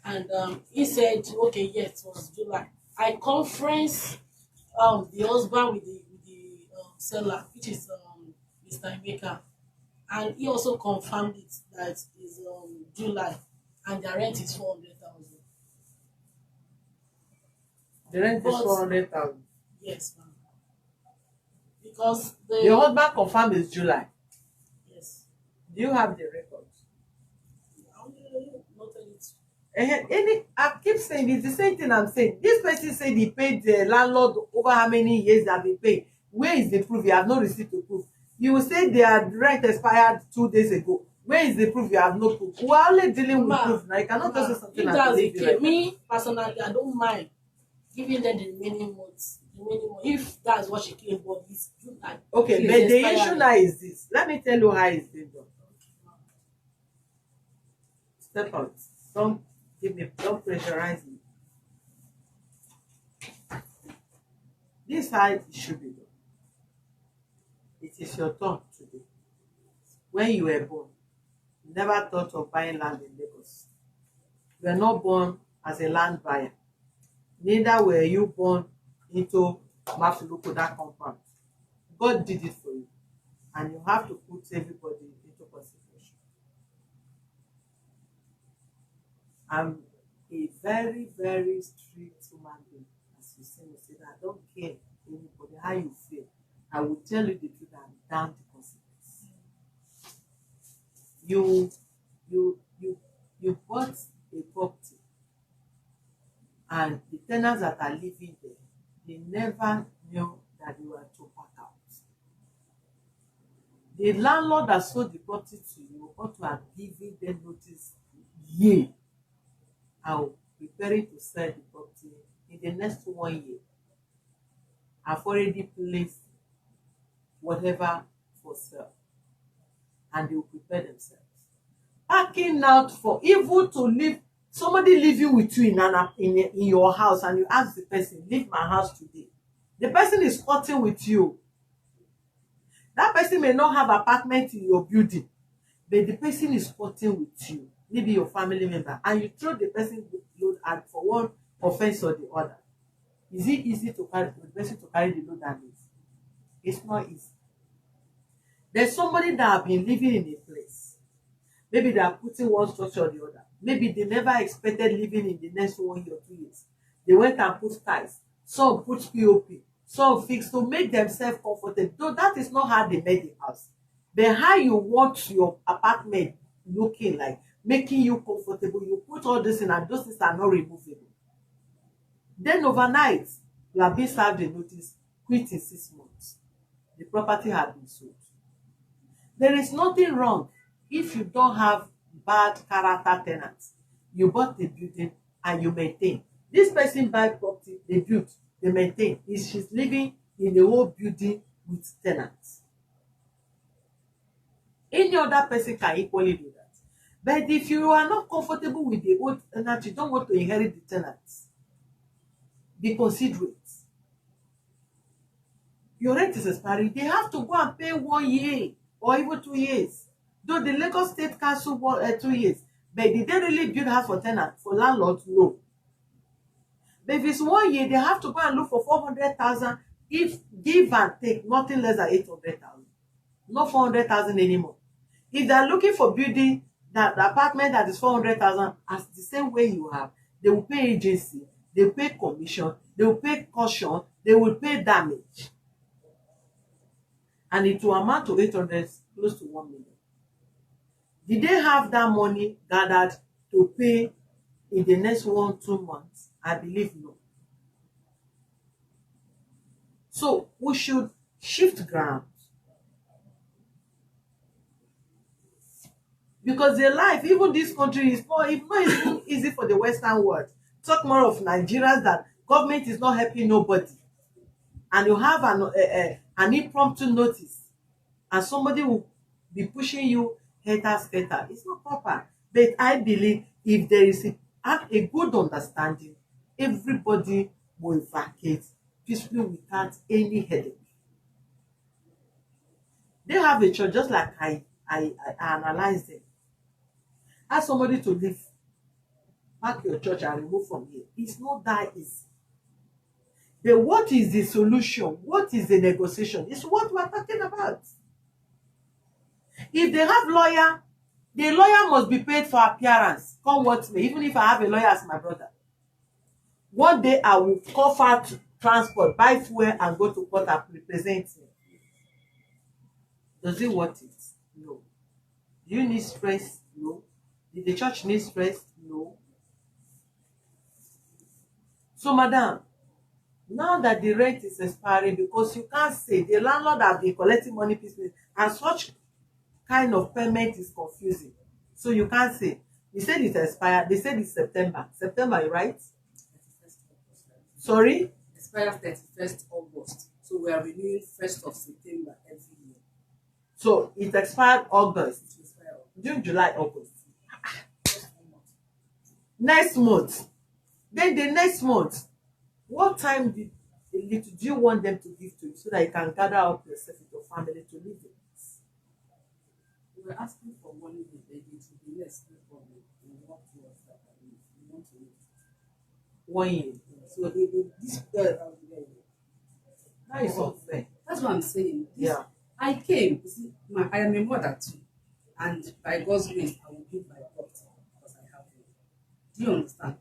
and he said okay, yes, it was July. I conference the husband with the seller, which is Mr. Emeka, and he also confirmed it that is July and the rent is 400,000. The rent is But- 400,000. Yes, ma'am. Because Your husband confirmed it's July. yes. Do you have the records? I only noted it. I keep saying it's the same thing I'm saying. This person said he paid the landlord over how many years they have been paying. Where is the proof? You have no receipt to prove. You will say their rent expired 2 days ago. Where is the proof? You have no proof. We are only dealing with Ma, proof now. You cannot just say something if and that's the believe it. case, me personally, I don't mind giving them the remaining months. If that's what she claimed, but it's July. Okay, She but is the expiring. issue now is this. Let me tell you how it's been done. Step out. Don't pressurize me. This how it should be done. It is your turn today. When you were born, you never thought of buying land in Lagos. You were not born as a land buyer. Neither were you born into Mafuluku, that compound. God did it for you. And you have to put everybody into consideration. I'm a very, very strict human being. As you say, I don't care anybody how you feel. I will tell you the truth and damn the consequence. You bought a property, and the tenants that are living there, they never knew that they were to pack out. The landlord that sold the property to you ought to have given them notice, yeah, I'm preparing to sell the property in the next 1 year. I've already placed whatever for sale, and they will prepare themselves. Packing out for even to live, somebody living with you in your house, and you ask the person, leave my house today. The person is squatting with you. That person may not have apartment in your building, but the person is squatting with you, maybe your family member, and you throw the person load out for one offense or the other. Is it easy to carry the person to carry the load and this? It's not easy. There's somebody that have been living in a place. Maybe they are putting one structure or the other. Maybe they never expected living in the next 1 year or 2 years. They went and put tiles. Some put POP. Some fixed to make themselves comfortable. Though that is not how they made the house. But how you want your apartment looking like, making you comfortable, you put all this in, and those things are not removable. Then overnight, you are being served a notice, quit in 6 months. The property has been sold. There is nothing wrong if you don't have bad character tenants. You bought the building and you maintain. This person buy property, they build, they maintain. She's living in a whole building with tenants. Any other person can equally do that. But if you are not comfortable with the old tenant, you don't want to inherit the tenants, be considerate. Your rent is expiring, they have to go and pay 1 year or even 2 years. Though the Lagos State Council 2 years, but did they really build house for tenants, for landlords? No. But if it's 1 year, they have to go and look for 400,000. If give and take, nothing less than 800,000, not 400,000 anymore. If they are looking for building that the apartment that is 400,000, as the same way you have, they will pay agency, they will pay commission, they will pay caution, they will pay damage, and it will amount to 800, close to 1 million. Did they have that money gathered to pay in the next 1-2 months? I believe no. So we should shift ground, because the life, even this country, is not even easy for the Western world. Talk more of Nigerians that government is not helping nobody, and you have an impromptu notice, and somebody will be pushing you haters. It's not proper. But I believe if there is a good understanding, everybody will vacate peacefully without any headache. They have a choice, just like I analyze them. Ask somebody to leave, pack your church and remove from here. It's not that easy. But what is the solution? What is the negotiation? It's what we're talking about. If they have lawyer, the lawyer must be paid for appearance. Come what may, even if I have a lawyer as my brother. One day I will cover transport, buy fuel, and go to court and represent him. Does it worth it? No. Do you need stress? No. Did the church need stress? No. So, madam, now that the rent is expiring, because you can't say the landlord has been collecting money piecemeal, and such kind of payment is confusing. So you can't say. You said it's expired. They said it's September. September, right? Sorry? Expires 31st August. So we are renewing 1st of September every year. So it expired August. June, July, August. Next month. Then the next month, what time do you want them to give to you so that you can gather up yourself with your family to live it? We were asking for money, it will be less, no problem. We want to live. 1 year. So this That is unfair. That's what I'm saying. Yeah. I came. You see, I am a mother too, and by God's grace, I will give my property because I have it. Do you understand?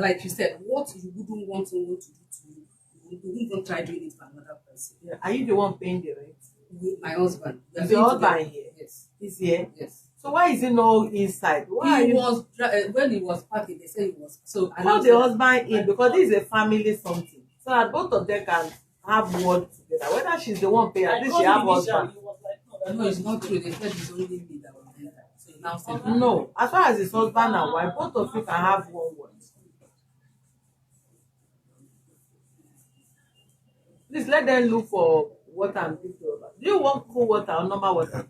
Like you said, what you wouldn't want someone to do to you, you wouldn't even try doing it for another person. Yeah. Are you the one paying the rent? With my husband. Is your husband here? Yes. He's here? Yes. So why is he not inside? Why He was when he was parking. They said he was so. Call the husband in, because this is a family something, so that both of them can have word together. Whether she's the one paying, at least she have husband. No, it's not true. They said it's only me that was there. So he now said No, as far as his husband and wife, both of you can have one word. Please let them look for water and give you over. Do you want cold water or normal water?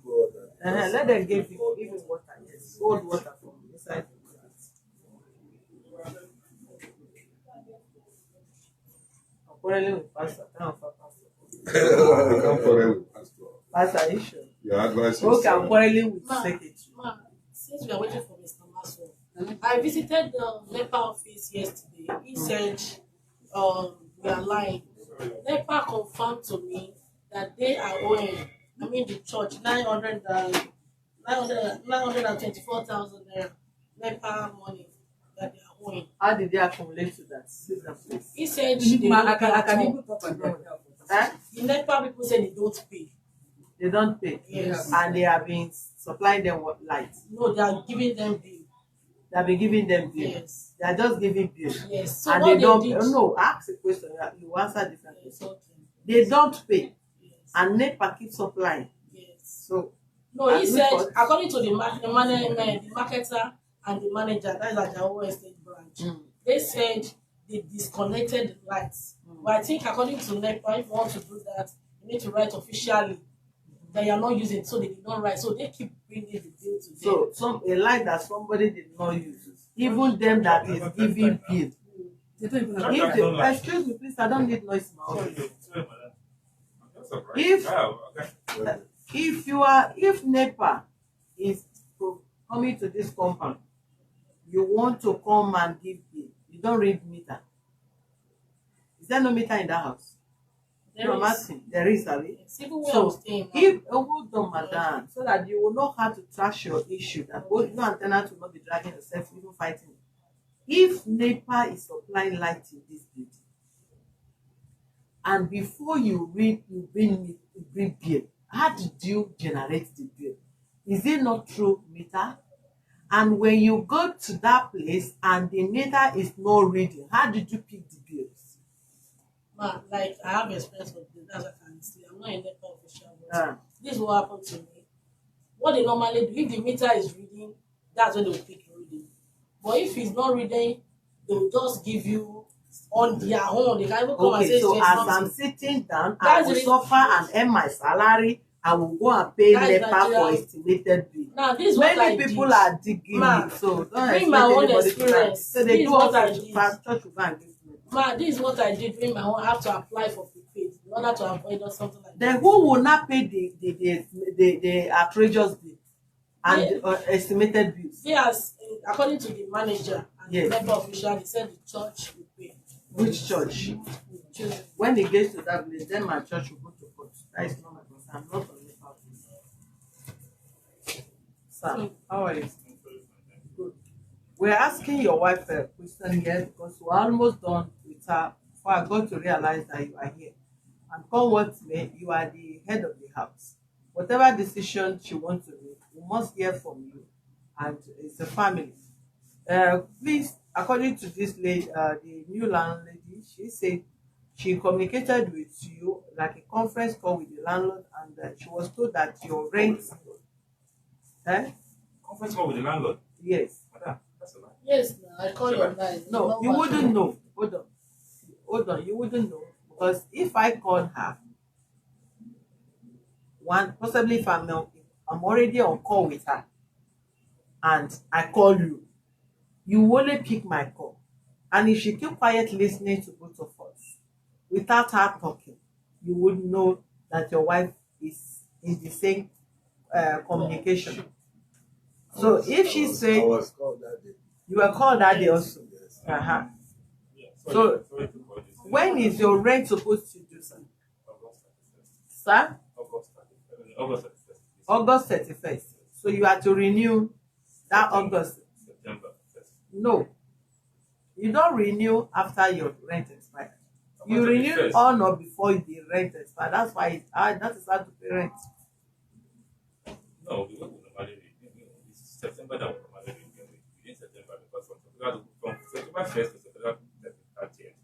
Let them give you water. Yes, cold water from inside. I'm quarreling with pastor. Pastor, you sure? Your advice is Okay, I'm quarreling with secretary. Since we are waiting for Mr. Maso, I visited the NEPA office yesterday. He said, we are lying. NEPA confirmed to me that they are owing, the church, 924,000 NEPA money that they are owing. How did they accumulate to that? He said, I can even talk about that. the NEPA people said they don't pay. They don't pay. Yes. And they have been supplying them what light. No, they are giving them bill. They have been giving them bill. Yes. They are just giving bill. Yes. So And what they don't did, no, ask a question, you answer differently. Yes, okay. They don't pay. Yes. And NEPA keeps supplying. Yes. So No, he said, because- according to the marketer and the manager, that is at their own estate branch, they said they disconnected the lights. But I think according to NEPA, if you want to do that, you need to write officially that you are not using, so they did not write. So they keep bringing the bill to them. So a line that somebody did not use, even them that is giving bill. They don't even have If that. they, excuse me, please, I don't need noise in my office. Sorry, madam. I'm just surprised. If Okay. if NEPA is coming to this compound, you want to come and give bill, you don't read meter. Is there no meter in that house? There I'm is- asking. There is, Abi. It's even where So I'm staying now. if hold on, madam, so that you will know how to trash your issue, that both you and tenant will not be dragging yourself, even fighting. If NEPA is supplying light in this building, and before you bring bill, how did you generate the bill? Is it not through meter? And when you go to that place and the meter is not reading, how did you pick the bills? Ma, like I have experience with this, that's what I can say. I'm not a NEPA official, but Ah. this is what happened to me. What they normally do, if the meter is reading, that's when they will pick reading. But if it's not reading, they will just give you on their own. They can even come and Okay, say so it's as I'm something. sitting down, I That's will the suffer and earn my salary. I will go and pay That is NEPA for Nigeria. estimated bill. Now this is what I Many did. people are digging Ma, it, so don't bring expect my own anybody to buy it. experience. So they This do is what also I to did. pass church will go and give me. Ma, this is what I did during my own. I have to apply for prepaid in order to avoid or something like Then that. who will not pay the outrageous bill and estimated bills? They as according to the manager and Yes. the NEPA official, they said the church will pay. Which church? Children. When it gets to that place, then my church will go to court. That is not my concern. I'm not on the office. Sir, how are you? Good. We're asking your wife a question here because we're almost done with her before I got to realize that you are here. And come what may, you are the head of the house. Whatever decision she wants to make, we must hear from you. And it's a family. Please, according to this lady, the new landlady, she said she communicated with you like a conference call with the landlord, and she was told that your rent. Conference call with the landlord. Yes. Madam, that's a lie. Yes, now I call you online. No, you wouldn't know. Hold on, you wouldn't know because if I call her, possibly if I'm already on call with her, and I call you, you only pick my call, and if she keep quiet listening to both of us without her talking, you would know that your wife is in the same communication. So if she I say was called that day. you were called that day also, Yes. uh-huh. Yeah, So, sorry to call this. When is your rent supposed to do, sir? August 31st. Sir? August 31st. August 31st. August 31st. So you are to renew that August. September 1st. No. You don't renew after your rent expires. You August renew 31st. on or before the rent expires. That's why that is how to pay rent. No, we don't normally renew. It's September that we normally renew. Within September, because from September 1st to September 30th,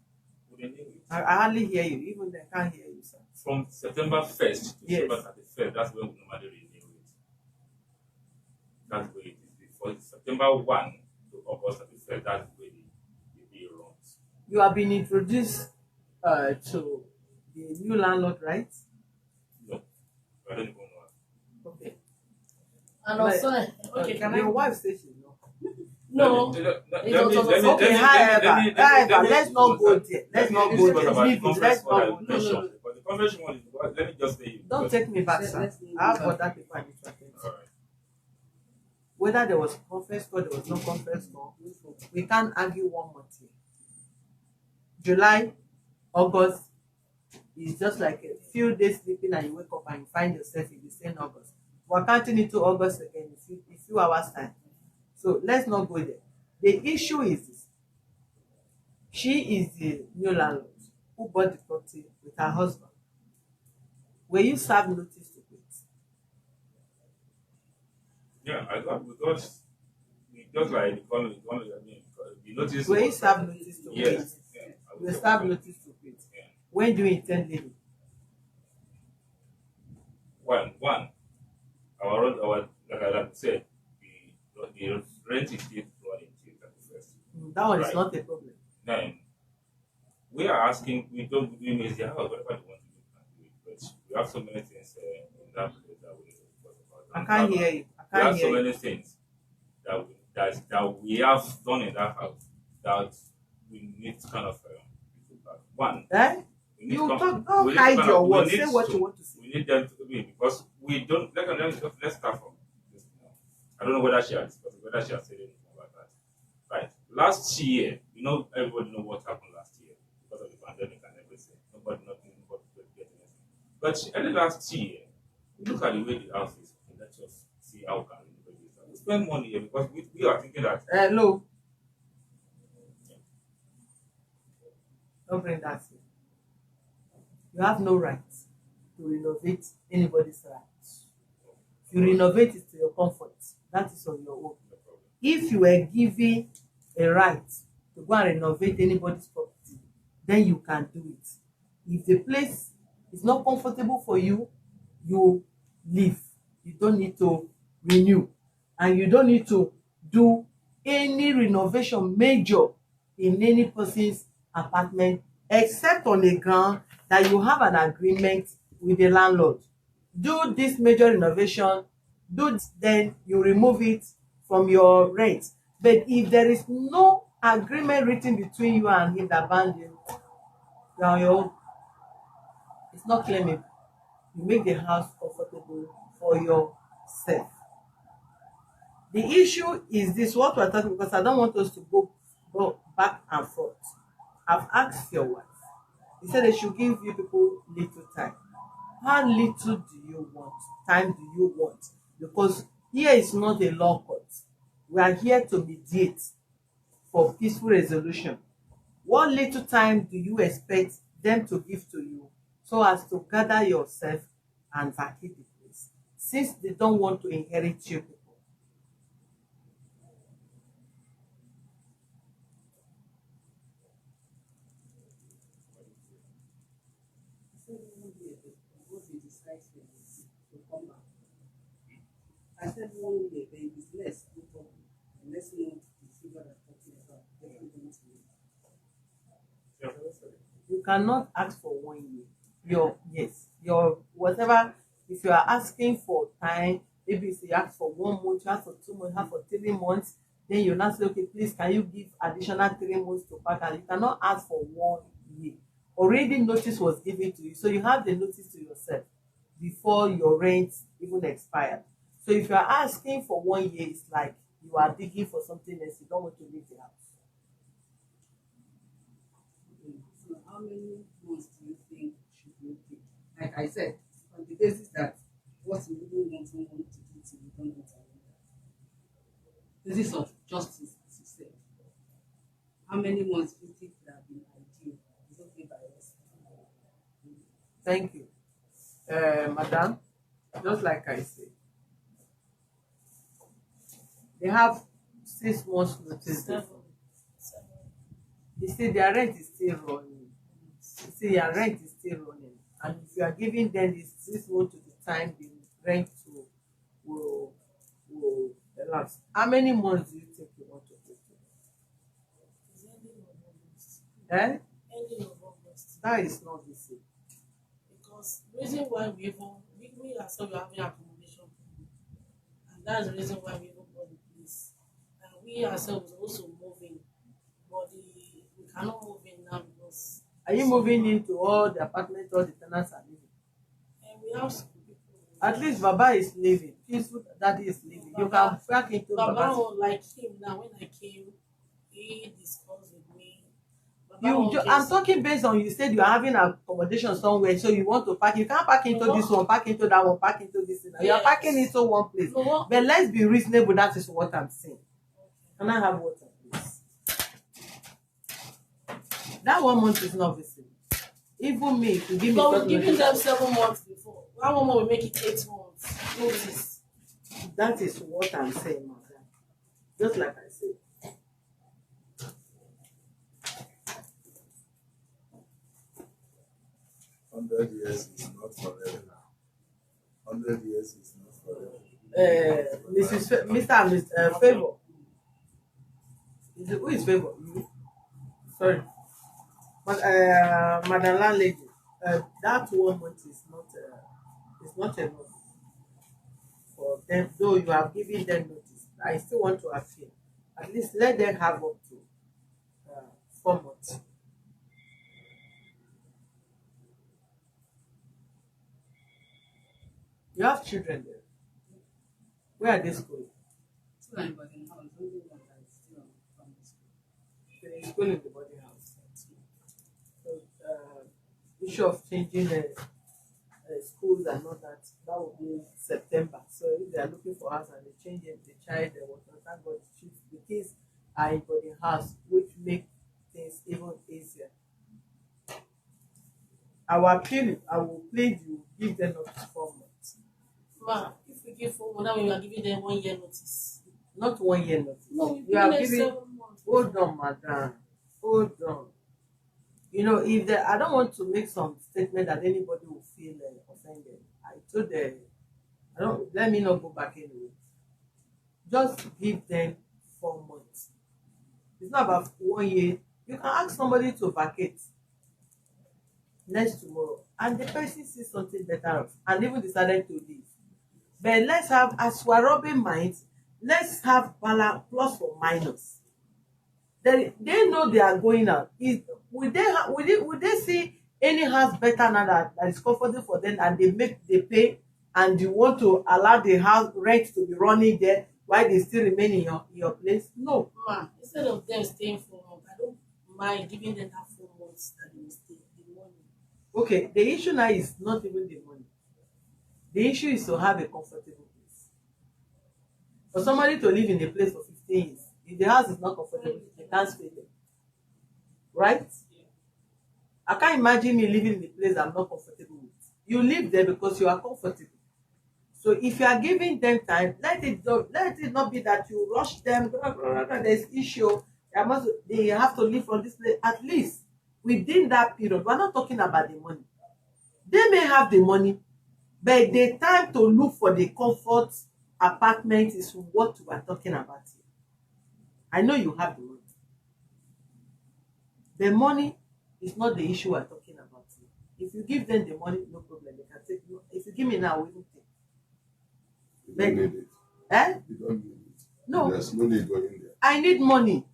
we renew it. I hardly hear you. Even they can't hear you, sir. From September 1st to Yes. September 31st, that's when we normally renew it. That's where it is. Before September 1 to August 31st, that's where the bill runs. You have been introduced to the new landlord, right? No, I don't even know. Okay. And also, okay, can Your I? wife says she know. No. Okay, however, let's not go there. Let's not go there. Leave it. Let's not go there. But the convention one is, let me just say it. Don't take me back, sir. I have other people I need to attend to. Alright. Whether there was conference call, there was no conference call, we can't argue one more thing. July, August is just like a few days sleeping and you wake up and you find yourself in the same August. We're counting into August again in a few hours' time. So let's not go there. The issue is this. She is the new landlord who bought the property with her husband. Will you serve notice to quit? Yeah, we just like the economy, the notice. Will you serve notice to quit? Yes. Yeah, I You will will serve serve notice. notice to quit. Yeah. When do you intend leaving? One, like I said, the rent is still running till 31st. That one is Right. not a problem. Then we are asking, we don't do is their house, whatever they want to do, can do it. But we have so many things in that place that we need to talk about. I can't hear you. I We can't have so hear you. many things that we have done in that house that we need to kind of put back. One, Eh? we need You to talk, we don't need to hide kind your of, we words. need Say what to, you want to say. we need them to be because we don't. Let's start from this now. I don't know whether she has said anything about that. Right. Last year, everybody know what happened last year because of the pandemic and everything. Nobody could get anything. But early last year, look at the way the house is. Okay, let's just see how can we do this. We spend money here because we are thinking that Hello. Don't bring that in. You have no right to renovate anybody's rights. If you renovate it to your comfort, that is on your own. If you were given a right to go and renovate anybody's property, then you can do it. If the place is not comfortable for you, you leave. You don't need to renew, and you don't need to do any renovation major in any person's apartment except on the ground that you have an agreement with the landlord. Do this major renovation, then you remove it from your rent. But if there is no agreement written between you and him that bound you, you are on your own. It's not claimable. You make the house comfortable for yourself. The issue is this, what we're talking, because I don't want us to go back and forth. I've asked your wife. He said they should give you people little time. How little do you want? Time do you want? Because here is not a law court. We are here to mediate for peaceful resolution. What little time do you expect them to give to you so as to gather yourself and vacate the place, since they don't want to inherit you people? I said 1 year, then it's less, no problem. And let's know the figure that I'm talking about. You cannot ask for 1 year. Your whatever. If you are asking for time, maybe if you ask for 1 month, you ask for 2 months, you ask for 3 months, then you now say, okay, please, can you give additional 3 months to pack? And you cannot ask for 1 year. Already notice was given to you, so you have the notice to yourself before your rent even expired. So if you are asking for 1 year, it's like you are digging for something else. You don't want to leave the house. So how many months do you think should be okay? Like I said, on the basis that what you wouldn't want someone to do to you, don't want to. Basis of justice, as you said. How many months do you think would have been ideal? It's okay by us. Thank you. Madam, just like I said, they have 6 months notice. You see, their rent is still running. You see, your rent is still running. And if you are giving them this 6 months to the time the rent will elapse, how many months do you think you want to give them? Ending of August. That is not the same. Because the reason why we ourselves are having accommodation, and that's the reason why we even bought the place. And we ourselves also moving, but we cannot move in now because. Are you moving into all the apartments all the tenants are living? And we have some people. At least Baba is living. Peaceful Daddy is living. You can back into Baba like him now. When I came, he discussed with me. I'm talking based on, you said you are having accommodation somewhere, so you want to park. You can't park into this one, park into that one, park into this one. You are parking into one place. But let's be reasonable. That is what I'm saying. Can I have water, please? That 1 month is not visible. Even me, if you give me. But we're giving them 7 months before. 1 month we make it 8 months. Notice. That is what I'm saying, madam. Just like I said. $100 years is not forever. 100 years is not forever. Mr. and Mr. Favor. Who is Favor? You? Sorry. Madam Landlady. that 1 month is not enough for them. Though you have given them notice, I still want to appeal. At least let them have up to 4 months. You have children there. Where are they schooling? Still in boarding house, only one that is still on primary school. They school in the body house. So, issue of changing schools and all that will be September. So if they are looking for house and they change it, the child, thank God, the kids are in body house, which make things even easier. I will plead you give them up to 4 months. Ma, if we give 4 months, now we are giving them 1 year notice. Not 1 year notice. No, we You are them giving 7 months. hold on, madam. Hold on. You know, I don't want to make some statement that anybody will feel offended. I told them, let me not go back anyway. Just give them 4 months. It's not about 1 year. You can ask somebody to vacate next tomorrow, and the person sees something better and even decided to leave. But let's have, as we're rubbing minds, let's have balance, plus or minus. They know they are going out. Would they see any house better now that is comfortable for them, and they pay, and you want to allow the house rent to be running there while they still remain in your place? No. Ma, instead of them staying 4 months, I don't mind giving them that 4 months that they will stay. The money. Okay, the issue now is not even the money. The issue is to have a comfortable place. For somebody to live in a place for 15 years, if the house is not comfortable, they can't stay there. Right? I can't imagine me living in a place I'm not comfortable with. You live there because you are comfortable. So if you are giving them time, let it not be that you rush them. There's issue. They have to live from this place. At least within that period, we're not talking about the money. They may have the money, but the time to look for the comfort apartment is what we are talking about here. I know you have the money. The money is not the issue we're talking about here. If you give them the money, no problem. They can take. If you give me now, we will take. You don't need it. You don't need it. No. There's no need going there. I need money.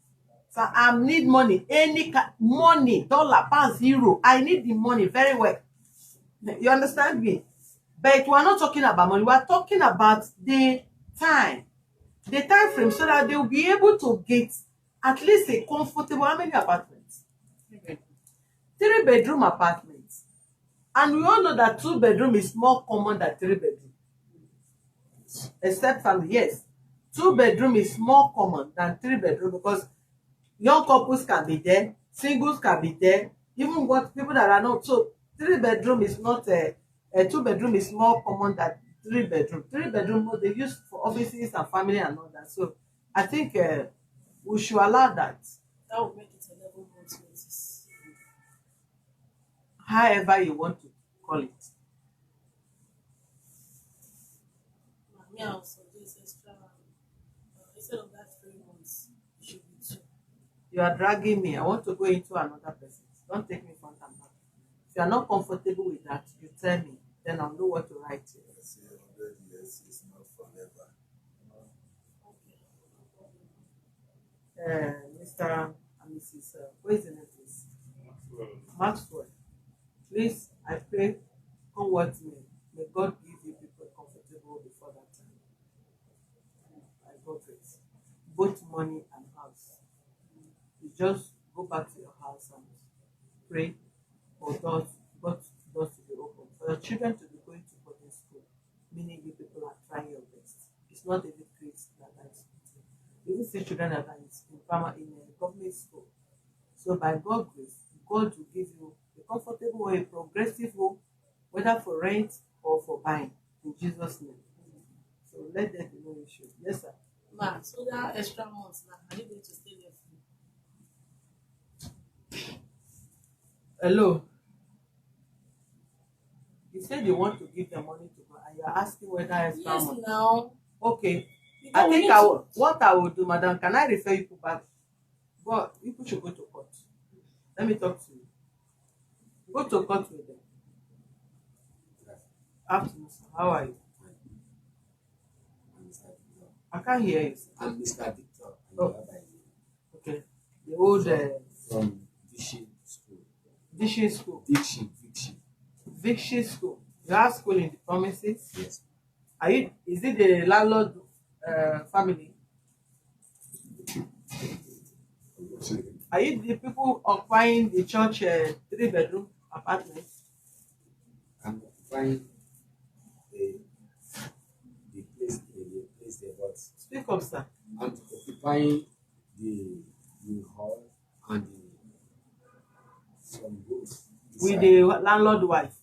So I need money. Money, dollar, pound, euro. I need the money very well. You understand me? But we're not talking about money. We're talking about the time. The time frame, so that they'll be able to get at least a comfortable, how many apartments? 3-bedroom apartments. And we all know that 2-bedroom is more common than 3-bedroom. Except family, yes. 2-bedroom is more common than 3-bedroom because young couples can be there, singles can be there, even what people that are not. So 3-bedroom is not a 2-bedroom is more common than 3-bedroom. 3-bedroom they use for offices and family and all that. So I think we should allow that. That will make it 11 months notice. However you want to call it. Me, I will suggest extra. Instead of that 3 months, it should be 2. You are dragging me. I want to go into another person. Don't take me front and back. If you are not comfortable with that, you tell me. Then I'll know what to write here. I say 100 years is not forever. Mr. and Mrs. What is the name, please? Maxwell. Please, I pray, come what may God give you people comfortable before that time. I got it. Both money and house. You just go back to your house and pray for doors to be open. For your children to be going to boarding school, meaning you people are trying your best. It's not every place that is. You will see children that are in a government school. So by God's grace, God will give you a comfortable or a progressive home, whether for rent or for buying, in Jesus' name. So let there be no issue. Yes, sir. Ma, so that extra months now, are you going to stay there free? Hello. You said you want to give them money to go, and you're asking whether extra Yes, money. now. Okay. Because I we think need to- what I will do, madam, can I refer you back? But you should go to court. Let me talk to you. Go to court with them. Afternoon, sir. How are you? I'm Mr. Victor. I can't hear you, sir. I'm Mr. Victor. And Oh. you are by name. Okay. The old From Vichy School. Dishi school. Vichy. Vichy school. You have school in the premises. Yes. Are you? Is it the landlord family? Are you the people occupying the church 3-bedroom apartment? I'm occupying the place there, but Speak up, sir. I'm occupying the hall and some books. With the landlord wife.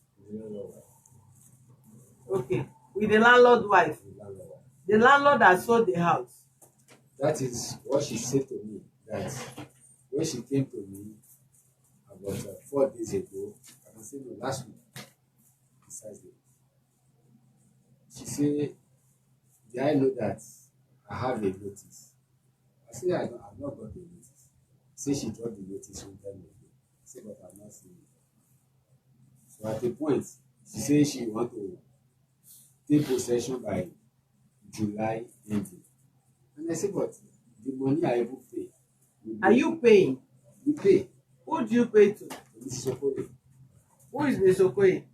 Okay. With the landlord wife. The landlord has sold the house. That is what she said to me. That when she came to me about 4 days ago, I can say no, last week, precisely. She said, "Did I know that I have a notice?" I said, I've not got the notice. Say she dropped the notice one time ago. I said, but I've not seen it. So at the point, she said she want to take possession by July ending. And I said, but the money I will pay. Are you paying? We pay. Who do you pay to? Mrs. Okoye. Who is Ms. Okoye?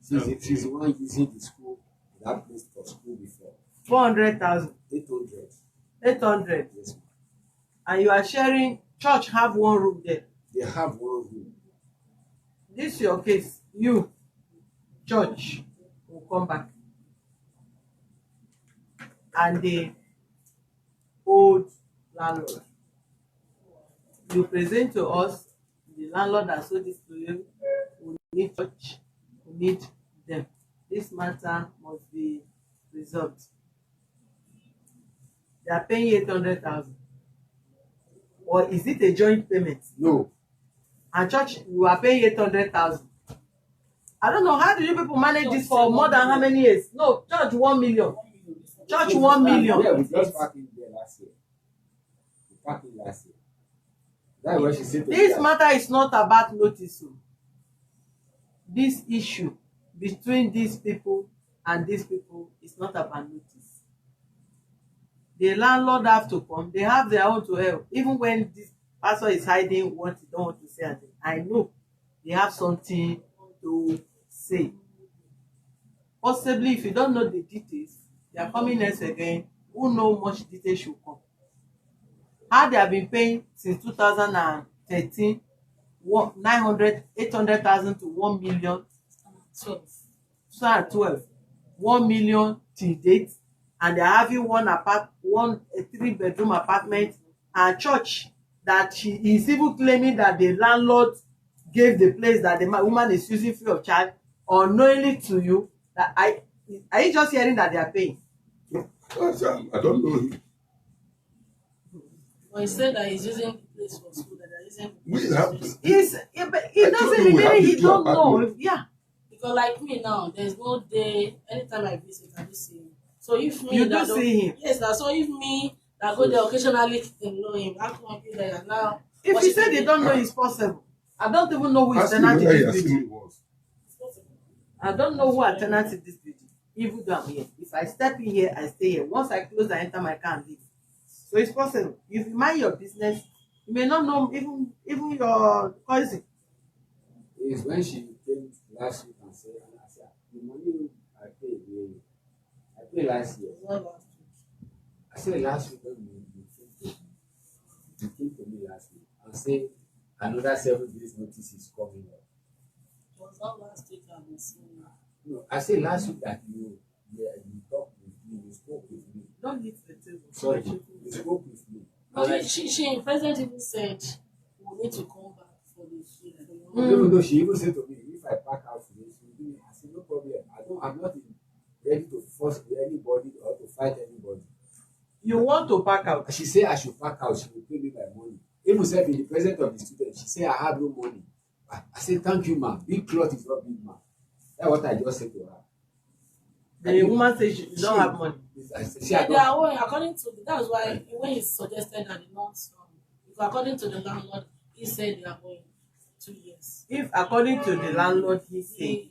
She's the one using the school, that place for school before. 400,000. 800. 800. Yes, ma'am. And you are sharing, church have one room there. They have one room. This is your case. You, church, will come back. And the old landlord. You present to us the landlord that sold this to you. We need church. We need them. This matter must be resolved. They are paying 800,000. Or is it a joint payment? No. And church, you are paying 800,000. I don't know, how do you people manage this for more than how many years? No, church 1 million. Church 1 million. Yeah, we just parked in there last year. We parked in last year. That's what she said to me. This matter is not about notice. This issue between these people and these people is not about notice. The landlord have to come. They have their own to help. Even when this pastor is hiding what he don't want to say, I know they have something to say. Possibly, if you don't know the details, they are coming next again. Who know much details should come. How they have been paying since 2013, 800,000 to 1 million, 2012, 1 million till date, and they are having a 3-bedroom apartment, and church that she is even claiming that the landlord gave the place that the woman is using free of charge, unknowingly to you. That are you just hearing that they are paying? I don't know. But he said that he's using the place for school, that they're using the We place have for to. school. It doesn't we have mean he the don't job know. happening. Yeah. Because like me now, there's no day, anytime I visit, I just see him. So if me You that do don't- see him. Yes, now so if me that go there occasionally can know him, how come I be there now? If what you she say they did- don't know, it's possible. I don't even know who is Ask him tenant in whether he this has seen building. me once. I don't know who are tenants in this building. Even though I'm here. If I step in here, I stay here. Once I close, I enter my car and leave. So it's possible. If you mind your business, you may not know even your cousin. Is when she came last week and said, the money I paid last year. I said last week when you came to me last week and said another 7 days notice is coming up. It was not last week I was seeing her. No, I said last week that you talked with me, you spoke with me. Don't hit the table. Sorry, you spoke with me. No, And I- she president even said we need to come back for the food. Even though she even said to me, if I pack out today, she will give me. I said, no problem. I'm not ready to force anybody or to fight anybody. You want to pack out. And she said I should pack out, she will pay me my money. Even self in the presence of the student, she said I have no money. I said, thank you, ma'am. Big cloth is not big, ma'am. That's what I just said to her. The woman says she don't have money. I said, Yeah, they are owing, according to that's why when he suggested that the not according to the landlord, he said they are owing 2 years. If according to the landlord, he say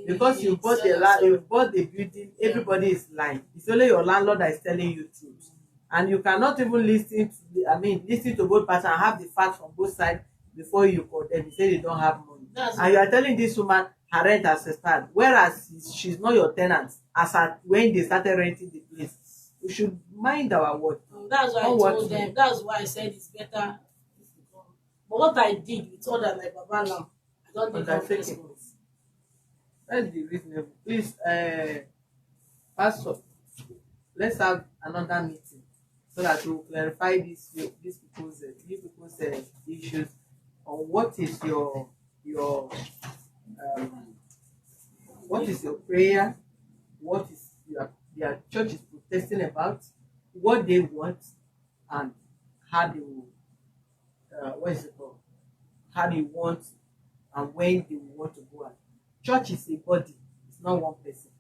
because you bought seller, you bought the building, everybody is lying. It's only your landlord that is telling you truth, and you cannot even listen to listen to both parties and have the facts from both sides before you condemn. You say they don't have money, and you are telling this woman her rent has expired, whereas she's not your tenant as at when they started renting the place. We should mind our word. That's why I told them. That's why I said it's better if you come. But what I did with all that, like Baba now, I don't think I'm responsible. Let's be reasonable. Please, Pastor, let's have another meeting so that we'll clarify these people's issues on what is your prayer, what is their church is protesting about, what they want, and how they will how they want and when they want to go out. Church is a body, it's not one person.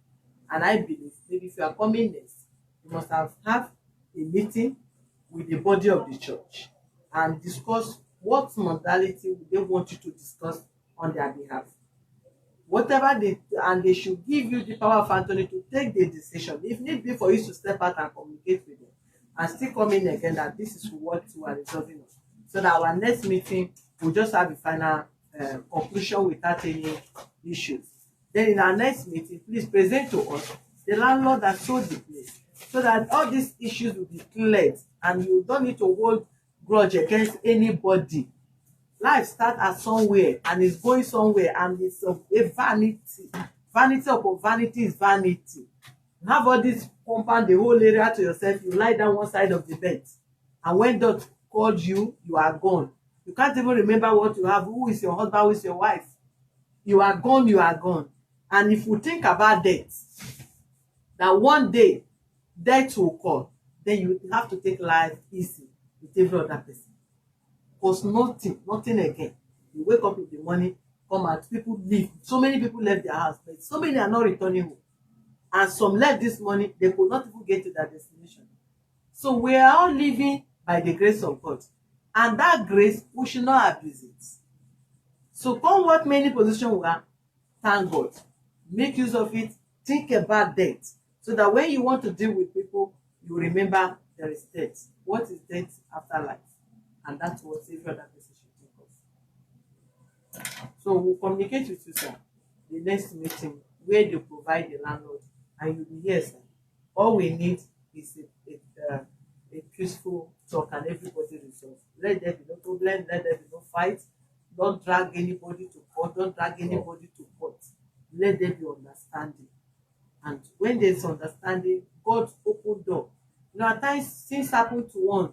And I believe maybe if you are coming next, you must have a meeting with the body of the church and discuss what modality they want you to discuss on their behalf. Whatever they should give you the power of attorney to take the decision. If need be for you to step out and communicate with them and still come in again that this is what we are resolving on. So that our next meeting will just have a final conclusion without any issues. Then in our next meeting, please present to us the landlord that sold the place so that all these issues will be cleared and you don't need to hold grudge against anybody. Life starts at somewhere and is going somewhere, and it's a vanity. Vanity upon vanity is vanity. You have all this compound, the whole area to yourself. You lie down one side of the bed, and when God called you, you are gone. You can't even remember what you have. Who is your husband? Who is your wife? You are gone. You are gone. And if you think about death, that one day death will come, then you have to take life easy with every other person. Because nothing again. You wake up in the morning, come out, people leave. So many people left their house, but so many are not returning home. And some left this morning, they could not even get to their destination. So we are all living by the grace of God. And that grace, we should not abuse it. So come what many positions we are, thank God. Make use of it, think about death. So that when you want to deal with people, you remember there is death. What is death after life? And that's what every other person should think of. So we'll communicate with you, sir, the next meeting where they provide the landlord, and you'll be here, sir. All we need is a peaceful talk and everybody resolve. Let there be no problem, let there be no fight. Don't drag anybody to court, don't drag anybody to court. Let there be understanding. And when there's understanding, God open door. You know, at times things happen to one.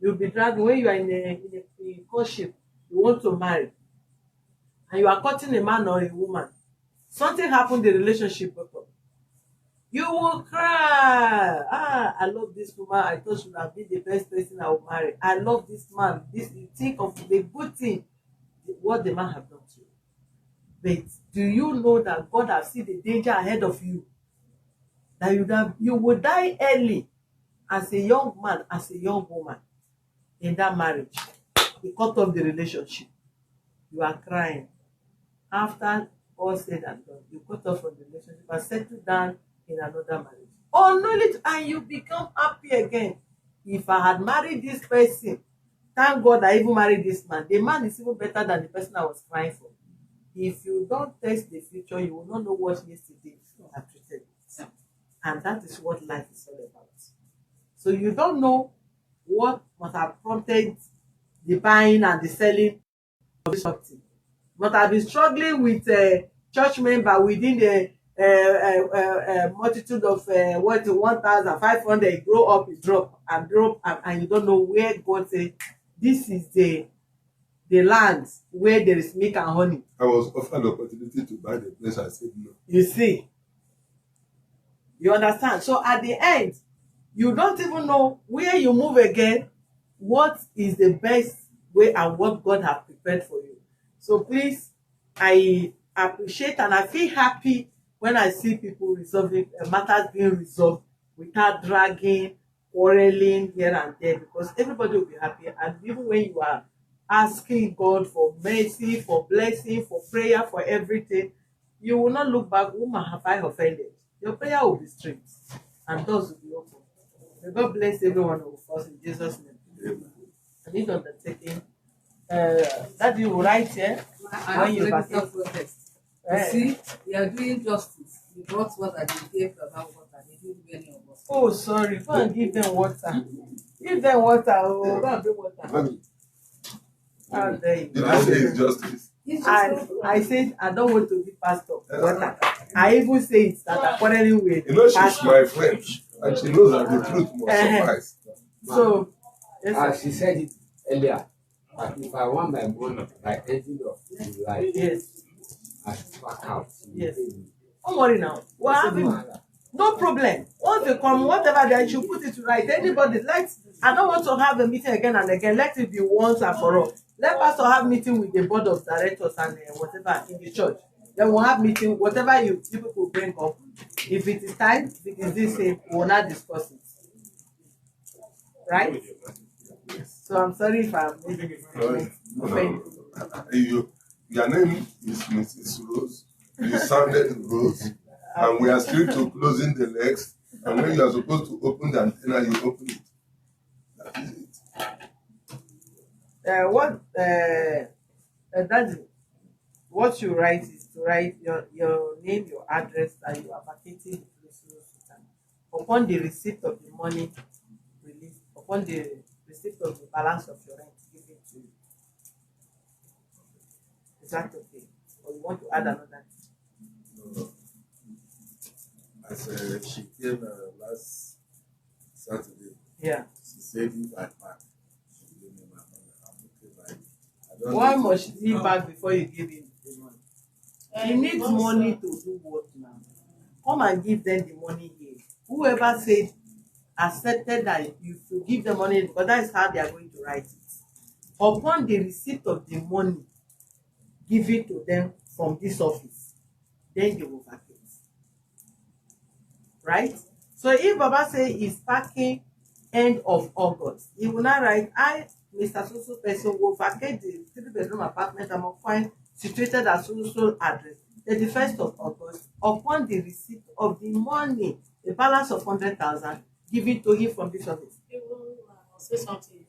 You'll be dragging when you are in a courtship, you want to marry, and you are courting a man or a woman. Something happened, the relationship broke up. You will cry. I love this woman. I thought she would have been the best person I would marry. I love this man. You think of the good thing, what the man have done to you. But do you know that God has seen the danger ahead of you? That you will die early as a young man, as a young woman. In that marriage, he cut off the relationship. You are crying. After all said and done, you cut off from the relationship and settle down in another marriage. Oh, knowledge, and you become happy again. If I had married this person, thank God I even married this man. The man is even better than the person I was crying for. If you don't test the future, you will not know what yesterday have treated you. And that is what life is all about. So you don't know what must have prompted the buying and the selling of this property. But I've been struggling with a church member within the multitude of 1,500. Grow up, it drop, and you don't know where God said this is the land where there is milk and honey. I was offered the opportunity to buy the place. I said no. You see, you understand. So at the end, you don't even know where you move again, what is the best way and what God has prepared for you. So please, I appreciate and I feel happy when I see people resolving matters being resolved without dragging, quarreling here and there, because everybody will be happy. And even when you are asking God for mercy, for blessing, for prayer, for everything, you will not look back, woman, have I offended? Your prayer will be straight and doors will be open. May God bless every one of us in Jesus' name. Amen. I need undertaking. That you will write here I when have you medical vacate. protest. You Eh. see, we are doing justice. We brought water, they gave about water. They didn't give any of us. Oh, sorry. Go and give them water. Give them water. Oh, go and bring water. Mommy, How dare you? Did I say it's justice? I said I don't want to be pastor water. I even say it that I'm quarreling with You know, she's pastor. my friend, and she knows that the truth must suffice. So, yes, as sir. she said it earlier, that if I want my money by ending of July, Yes, I should back out. yes. Don't worry now. We're having no problem. Once they come, whatever they should put it right. Anybody, I don't want to have a meeting again and again. Let it be once and for all. Let pastor have meeting with the board of directors and whatever in the church. Then we'll have meeting, whatever you people bring up. If it is time, if it is this same, we will not discuss it. Right? So I'm sorry if I'm making it offended. Your name is Mrs. Rose. You sounded Rose, and we are still to closing the legs. And when you are supposed to open the antenna, you open it. That is it. What you write is to write your name, your address, and you are vacating the place. Upon the receipt of the money released, upon the receipt of the balance of your rent given to you. Is that okay? Or you want to add another? No. As she came last Saturday, Yeah. she said if I pack, she gave me my money. I'm okay by it. I don't Why need to- must he back before you give him the money? He needs Also, money to do what now? Come and give them the money here. Whoever said accepted that you should give the money because that is how they are going to write it. Upon the receipt of the money given to them from this office, then they will vacate. Right? So if Baba say he's packing end of August, he will not write, I, Mr. So person, will vacate the 3-bedroom apartment I'm occupying situated at so address. Then the 1st of August, upon the receipt of the money, the balance of 100,000 given to him from this office. even I'll say something.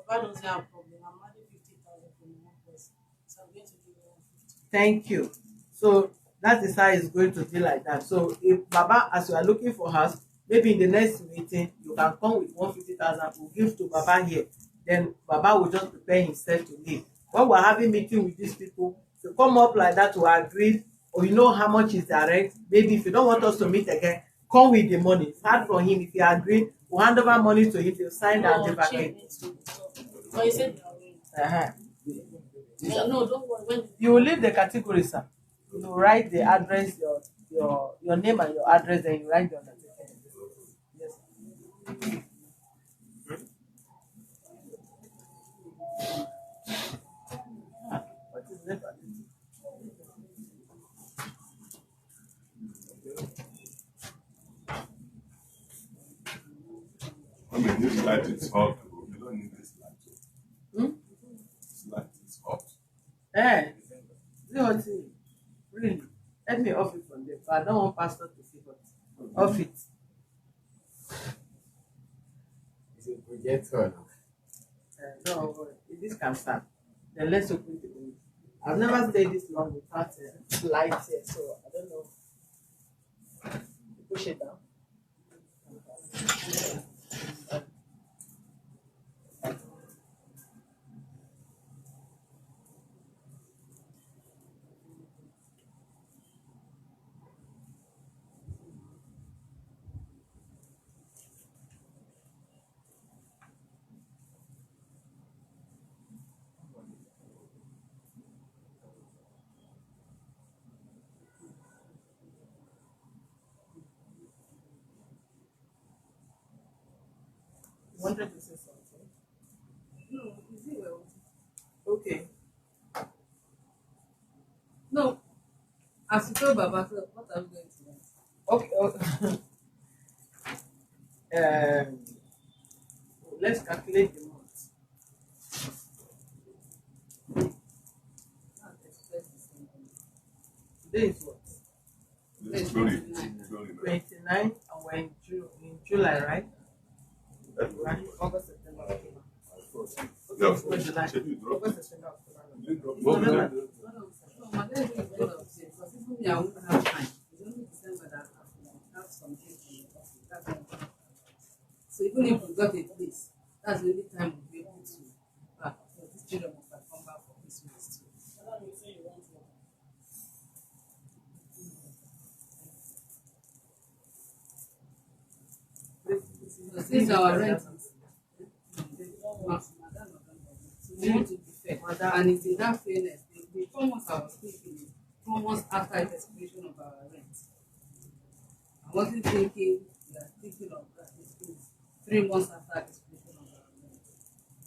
Baba doesn't have a problem. I'm adding 50,000 from one person, so I'm going to give her 50. Thank you. So that is how it's going to be like that. So if Baba, as you are looking for house, maybe in the next meeting you can come with 150,000. We'll give to Baba here. Then Baba will just prepare himself to leave. When we're having meeting with these people, to come up like that to agree, or you know how much is their rent. Maybe if you don't want us to meet again, come with the money. It's hard for him. If you agree, we'll hand over money to him. They'll sign that they vacate. But he said, no, don't worry. When You will leave the category, sir. You will write the address, your name and your address, and you write the undertaking. Yes. What is it? I mean, this light is hot. You don't need this light. This light is hot. See what it really? Let me off it from there. But I don't want pastor to see what. Off it. it's a projector now. No, this can start. Then let's open the window. I've never stayed this long without lights here, so I don't know. Push it down. Wanted to say something. No, is it well? Okay. No. As you told Baba, so what are we going to do? Okay. Let's calculate the month. Today is what? This glory. 29, and we're in July, right? Right? August, September, October. Yeah. So July. Should we drop August, it? September, October. What we November. do? No, my dad is end of the year because even me, I won't have time. It's only December that I have some days in the office. That's when I have. So even if we got a place, that's the only time we'll be able to back. So this children must have come back for Christmas too. Madam, you say you want one. So since our rent is so we want to be fair. And it's in that fairness. The 4 months I was thinking, 4 months after the expiration of our rent. I wasn't thinking, we are thinking of that. It's 3 months after expiration of our rent.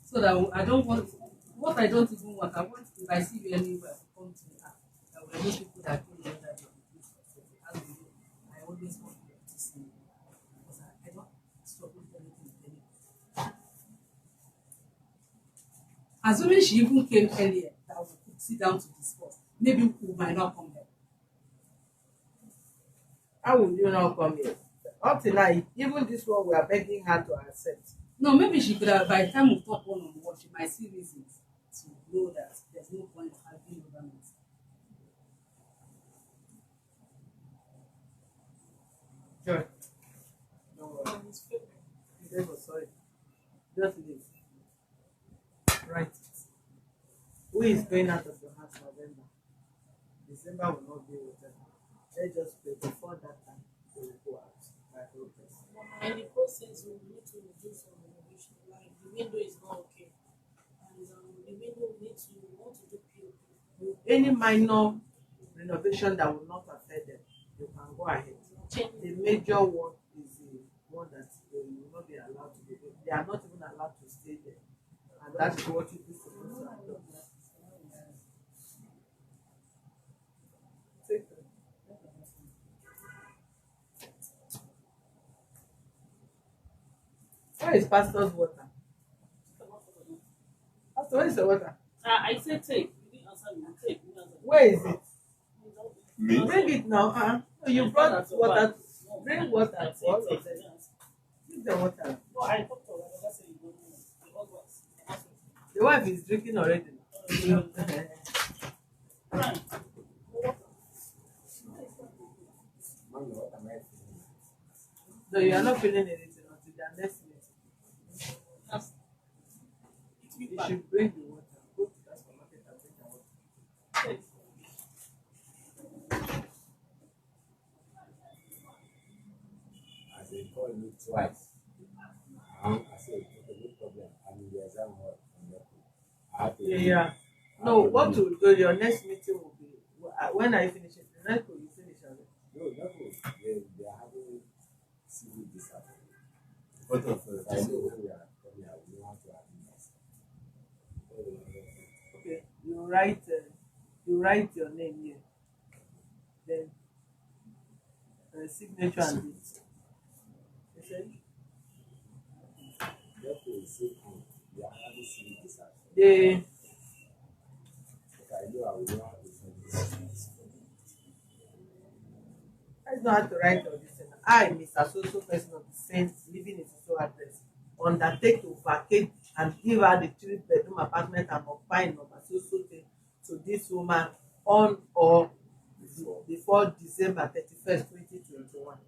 So that I don't want, what I don't even want, I want, if I see you anywhere, to come to the app. That were those people that told me that they as you know, I always want to see you. Because I don't struggle with anything with anyone. Assuming she even came earlier, that we could sit down to discuss. Maybe we might not come here. How will you not come here? Up to now, even this one we are begging her to accept. No, maybe she could have, by the time we talk one on one, she might see reasons to know that there's no point arguing over it. Sure. Don't worry. Never, sorry. Just leave. Write it. Who is going out of your house November? December will not be with them. Let's just pray before that time they will go out by progress. In the process, we need to do some renovation. Like the window is not okay, and the window we want to do POP. Any minor renovation that will not affect them, you can go ahead. Change The major one is the one that they will not be allowed to do. They are not even allowed to stay there. And that's what you do supposed to have done. Take it. Where is pastor's water? Pastor, where is the water? I said take. You didn't answer me. Take. You didn't answer me. Where is it? Me? Bring it now. No, you brought water. Bring water for all of them. Give the water. No, I talked to her. I said you don't know. The husband. The wife is drinking already. Right. Mama, what am I feeling? No, you are not feeling anything until the next meeting. That's You should bring the water. Go to that supermarket and bring the water. As they called me twice. I said, okay, no problem. I'm in the exam hall. I have to Yeah. No, what to do? Your next meeting will be when I finish it. The next will you finish already. No, they are having civil disaster. What of So I know when we are coming out, we know how to handle this. Okay. You write your name here. Then signature and date. You said Therefore, it's so cool. We are having civil disaster. they But I know I will know how to solve this. I don't have to write all this. I, Mr. So person of the saint, living in so address, undertake to vacate and give her the 3-bedroom apartment and occupy number so to this woman on or before December 31st, 2021.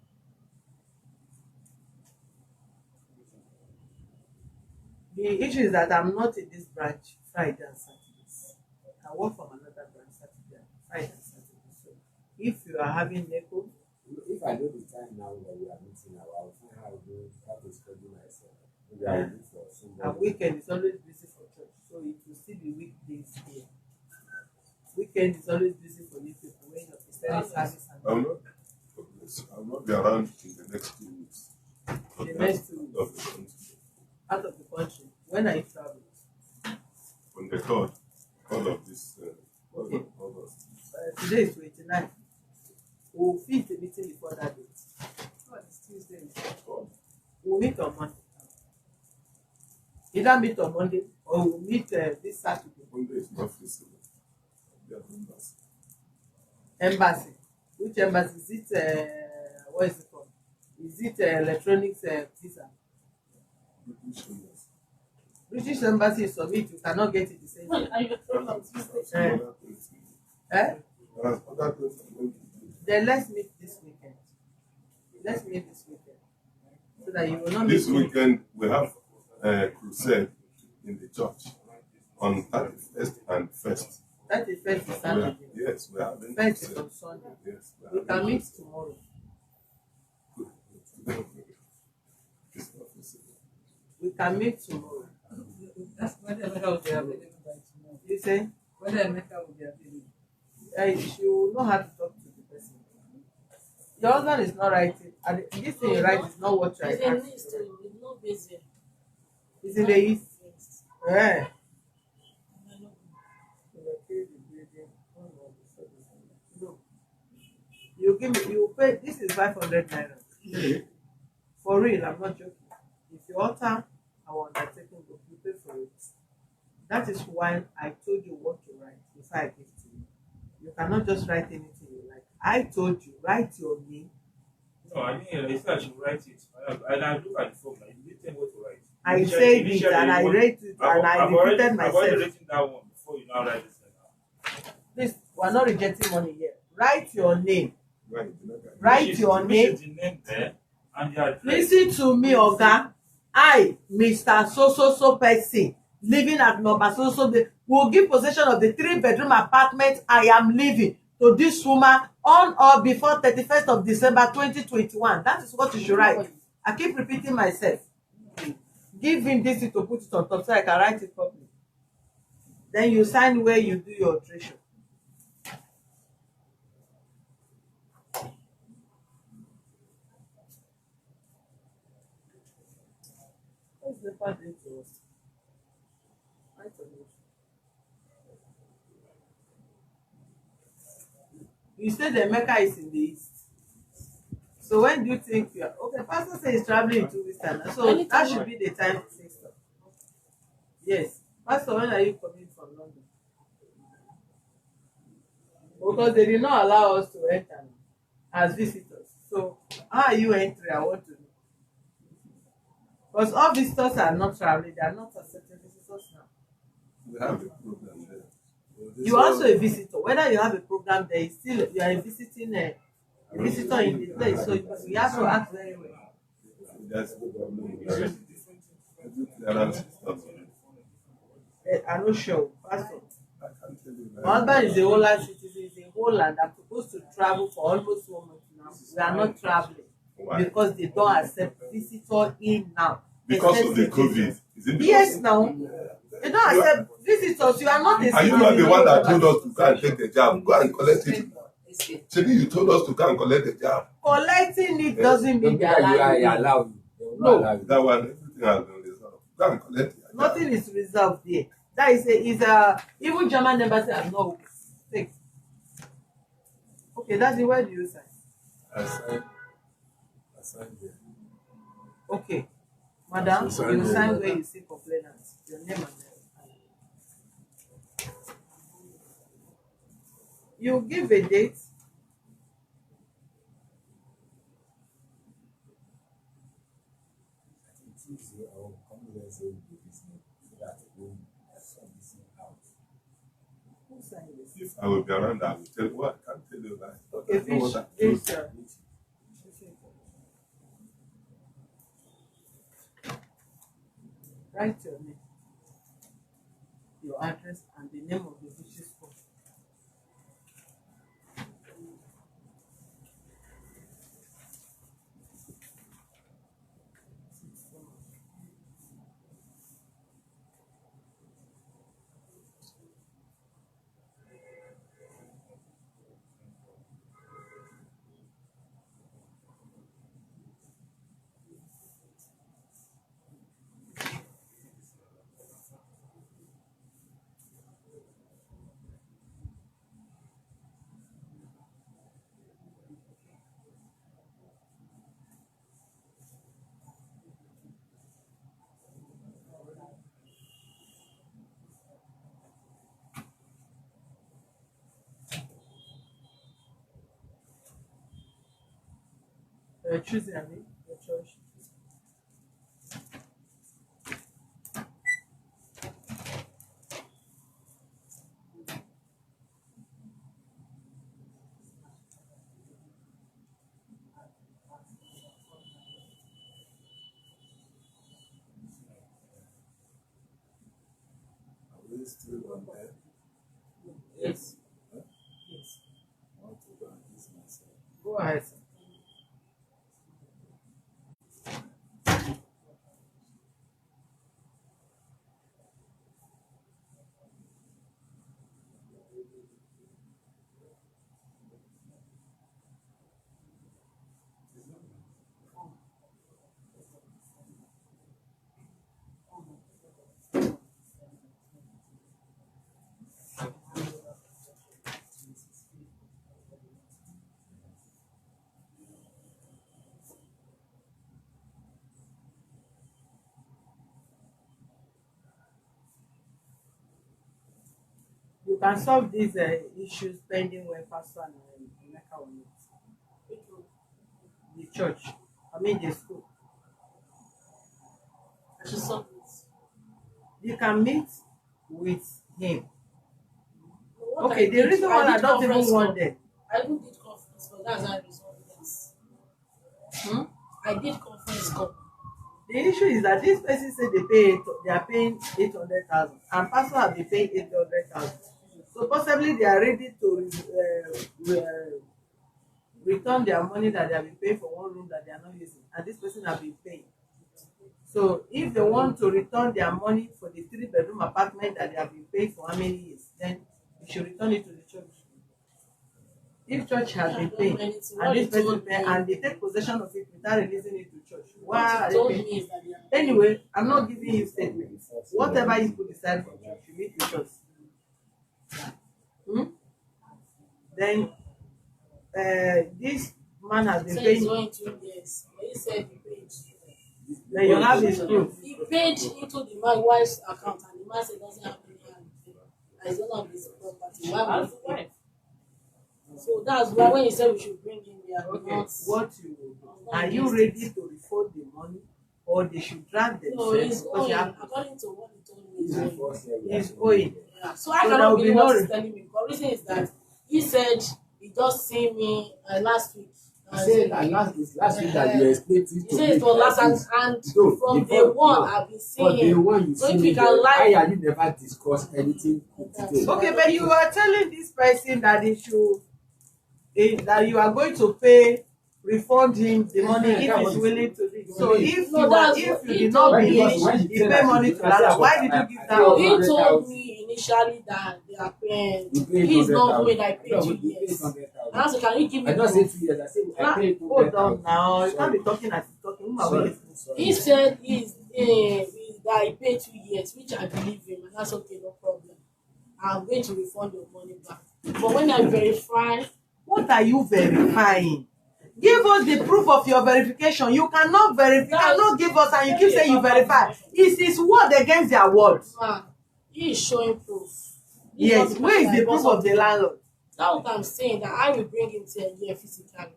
The issue is that I'm not in this branch Friday and Saturdays. I work from another branch Saturday, Friday and Saturday. So if you are having NECO, If I know the time now that we are meeting now, I will find how to schedule myself. Maybe I will look for and somebody. weekend is always busy for church, so it will still be weekdays here. Weekend is always busy for you people when your Christian service and I'll not be around in the next 2 weeks. the next 2 weeks Of the country. out of the country. When are you traveling? On the third of this August. Today is 29. We'll fit a meeting before that date. Oh, it's Tuesday. We'll meet on Monday. Either meet on Monday or we'll meet this Saturday. Monday is not feasible. They are members. Embassy. Which embassy? Is it what is it called? Is it electronics visa? British embassy submit, you cannot get it the same day. Eh? Then let's meet this weekend. Let's meet this weekend. So that you will not This miss weekend we have a crusade in the church on 31st and 1st. 31st is Saturday. Yes, we are having First is crusade. on Sunday. Yes, We can meet tomorrow. It's not possible. We can meet tomorrow. That's when Emeka will be available by tomorrow. You say? When Emeka will be available. You will know how to talk to the person. Your husband is not writing. And this thing you write is not what you are It's in asking. East, it's not busy. It's in the east. Yeah. No. You give me, you pay, this is 500 naira. For real, I'm not joking. If you alter our undertaking, you pay for it. That is why I told you what to write before I give to you. You cannot just write anything you like. I told you, write your name. No, I mean, I said I should write it. And I look at the form, like, you didn't tell me what to write. I said it and I read it and I repeated I've already myself. written that one before you now write this thing. Please, we are not rejecting money here. Write your name. Right. Write your Which name. is the name there and the address. Listen to me, Oga. I, Mr. So person, living at number so will give possession of the 3-bedroom apartment I am living to this woman on or before 31st of December 2021. That is what you should write. I keep repeating myself. Give him this to put it on top so I can write it properly. Then you sign where you do your alteration. What's the part doing to us? Write on it. You said the Mecca is in the east. So when do you think you are okay? Pastor says he's traveling in 2 weeks time. So that should be the time to say stuff. Yes. Pastor, when are you coming from London? Because they did not allow us to enter as visitors. So how are you entering? I want to know. Because all visitors are not traveling, they are not accepting visitors now. We have a program there. You are also a visitor. Whether you have a program there, still you are a visiting a visitor in the place. So you have to act very well. That's the problem. Clearance is not on it. I'm not sure, Pastor. I can't tell you that. My husband is a Holland citizen, he's in Holland. I'm supposed to travel for almost 1 month now. We are not traveling Why? because they don't accept visitor in now. Because of the Except COVID. citizens. Is it because Yes, now. They don't accept visitors. You are not a Are you citizen. not the one that told us to go and take the jab? Go and collect it. Maybe you told us to go and collect the jab. Collecting it doesn't mean they allow you. allow you. They will No. not allow you. That one, everything has been resolved. Go and collect it. Nothing is reserved there. That is a even German embassy has not take. Okay, that's the where do you sign? I signed there. Okay, madam, You sign you there. sign where you see complainants. Your name and you give a date. Tuesday, I will come here and say the business so that we will sort this thing out. Who signed this? If I will be around, I will tell you what. I can't tell you that. Okay, I know what I this write your name, your address, and the name of the British school. You're choosing, I mean, your choice. Are we still on there? Yes. Huh? Yes. I want to go and use myself. Go ahead, sir. You can solve these issues pending when Pastor and Emeka will meet. The church, I mean the school. I should solve it. You can meet with him. What Okay, I the did, reason why I did don't even conference want call. them. I even did conference call. That's how I resolved it. I did conference call. The issue is that this person said they are paying 800,000 and pastor have been paying 800,000. So possibly they are ready to return their money that they have been paying for one room that they are not using, and this person have been paying. So if they want to return their money for the 3-bedroom apartment that they have been paying for how many years, then they should return it to the church. If church has been paying and this person pay and they take possession of it without releasing it to church, why are they paying? Anyway, I'm not giving you statements. Whatever you could decide for church, you meet with us. Then this man has been Said paying. it's going 2 years. But he said he paid. Then you have his proof. He paid into the my wife's account, and the man said doesn't have any hand. It's none of his property. Why would he pay? So that's why when he said we should bring him, we are Okay, not. what you are you ready to refund the money, or they should drag No, themselves he's because owing. they have According to what he told me, he's owing. yeah. So I So cannot there will be believe no what he's telling me. The reason is that he said he just seen me last week. He said that last week that you explained it He to said me. it was last and No, from day before- one no. I've been For seeing day him. one you So see if me you can there, lie, why are you never discuss anything in detail? Okay, but you are telling this person that he should that you are going to pay refund him the money if That he's was- willing to do it. So if No, you that's if what you he did not told me. believe When you he said pay that money you to did, I said, Lala, why did you give that So one? he 100,000. told me initially that they are paying. You paid He's not 100,000. knowing that I paid No, 2 you paid years. 100,000. And I said, can you give me I don't say proof? 2 years. I said I paid Hold 200,000. on now, you can't be Sorry. talking as he's talking. Whom are we Sorry. listening? Sorry. He said that he paid 2 years, which I believe him, and that's okay, no problem. I'm going to refund your money back. But when I verify, What are you verifying? Give us the proof of your verification. You cannot verify. You cannot give us and you keep saying you verify. Is his word against their word? he is showing proof. Yes. Where is the proof of the landlord? That's what I'm saying, that I will bring him to here physically.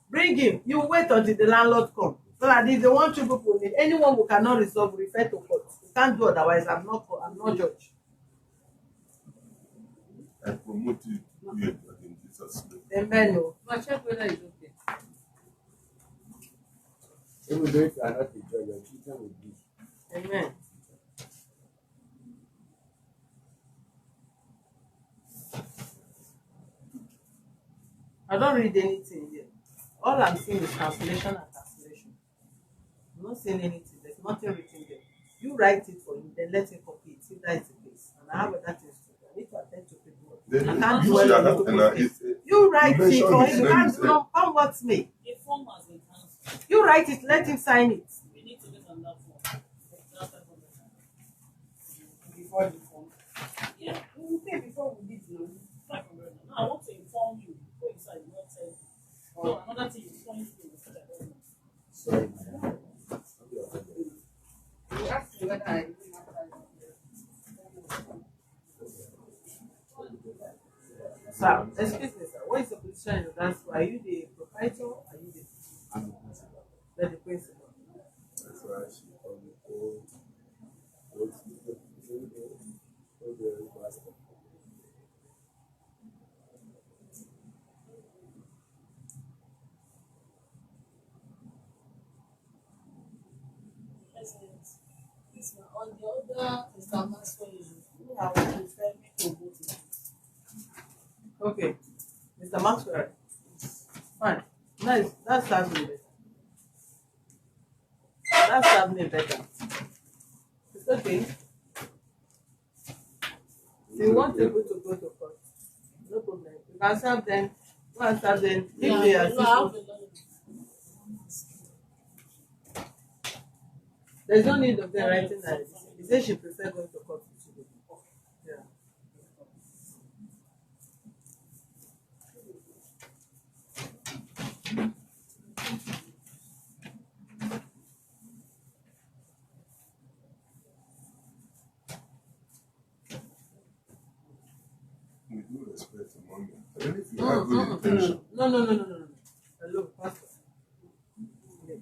Bring him. You wait until the landlord come. So that if they want you people need anyone who cannot resolve, refer to court. You can't do otherwise. I'm not judge. I promote you to your God in Jesus' name. Amen. No. But check whether it's okay. Even though if you are not a judge, your children will be. Amen. I don't read anything here. All I'm seeing is cancellation and cancellation. I'm not saying anything. There's nothing written there. You write it for him, then let him copy it. If that is the case. And I have other things to do. I need to attend to people. Then I can't you do should anything have to and post it. You write mentioned it for his him. You name, can't you do come what's me. The form has been cancelled. You write it, let him sign it. We need to get on that form. That's the problem. Before the form. Yeah, We will pay before we did now. 500. Now I want to inform you. Go inside. You want to tell you. So another thing is point you. So that I don't know. Sorry, madam. You ask me whether I even have that. Sir, excuse me, sir. What is the position in regards to? Are you the proprietor? Are you the I'm a principal. It's on the other Mr. Maxwell, who I would prefer me to go to. Okay, Mr. Maxwell. Fine. Nice. That serves me better. That serves me better. It's okay. They want people to go to court. No problem. You can serve them. Go and serve them. If Yeah, they I assist have you. a lot of There's no need of them writing that. He said she prefer going to court with you. Yeah. We do respect the money. And if you have good intention, No. Hello, Pastor. Yes.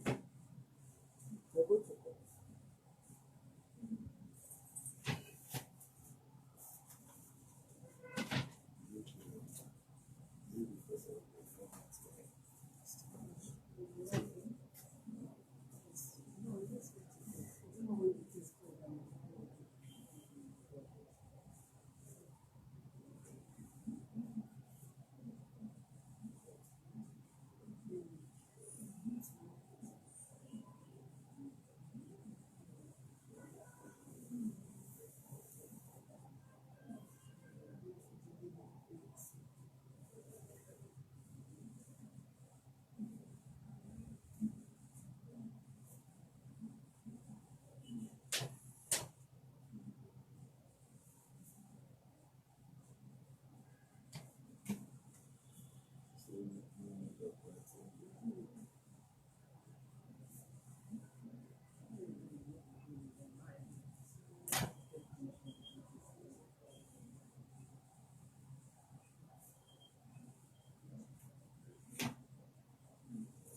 We'll go to court.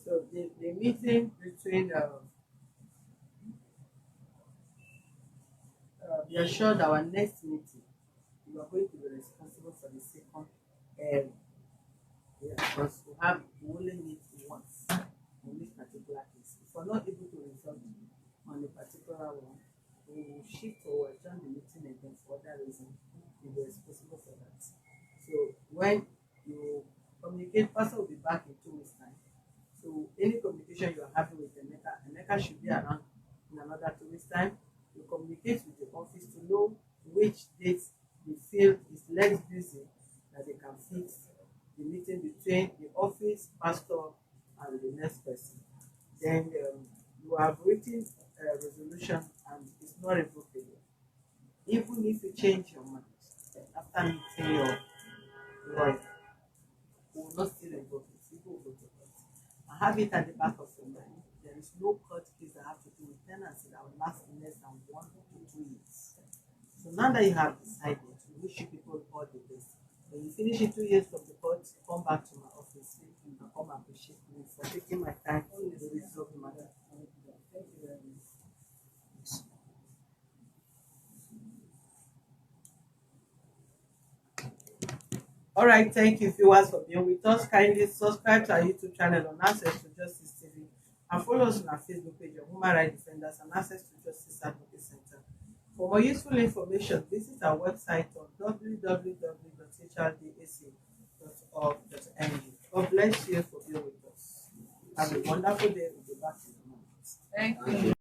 So the meeting between be assured our next meeting, you are going to be responsible for the second area. Yeah, because we only meet once on this particular case. If we're not able to resolve on a particular one, we will shift or adjourn the meeting again for other reasons. You'll be responsible for that. So when you communicate, person will be back in 2 weeks' time. So any communication you are having with Emeka should be around in another 2 weeks' time. You communicate with the office to know which dates they feel is less busy that they can fix the meeting between the office, pastor, and the next person. Then you have written a resolution and it's not revocable. Even if you change your mind after meeting your lawyer, we will not still revoke it. People will go to court. I have it at the back of your mind. There is no court case that have to do with tenancy that will last less than 1 to 2 years. So now that you have decided, we wish you people all the best. When you finish in 2 years from the court, come back to my office and come appreciate me for taking my time to resolve the matter. Thank you very much. All right, thank you viewers for being with us. Kindly subscribe to our YouTube channel on Access to Justice TV and follow us on our Facebook page on Human Rights Defenders and Access to Justice Advocacy Center. For more useful information, visit our website on www.hrdac.org.ng. God bless you for being with us. Have a wonderful day. We'll be back in a moment. Thank you.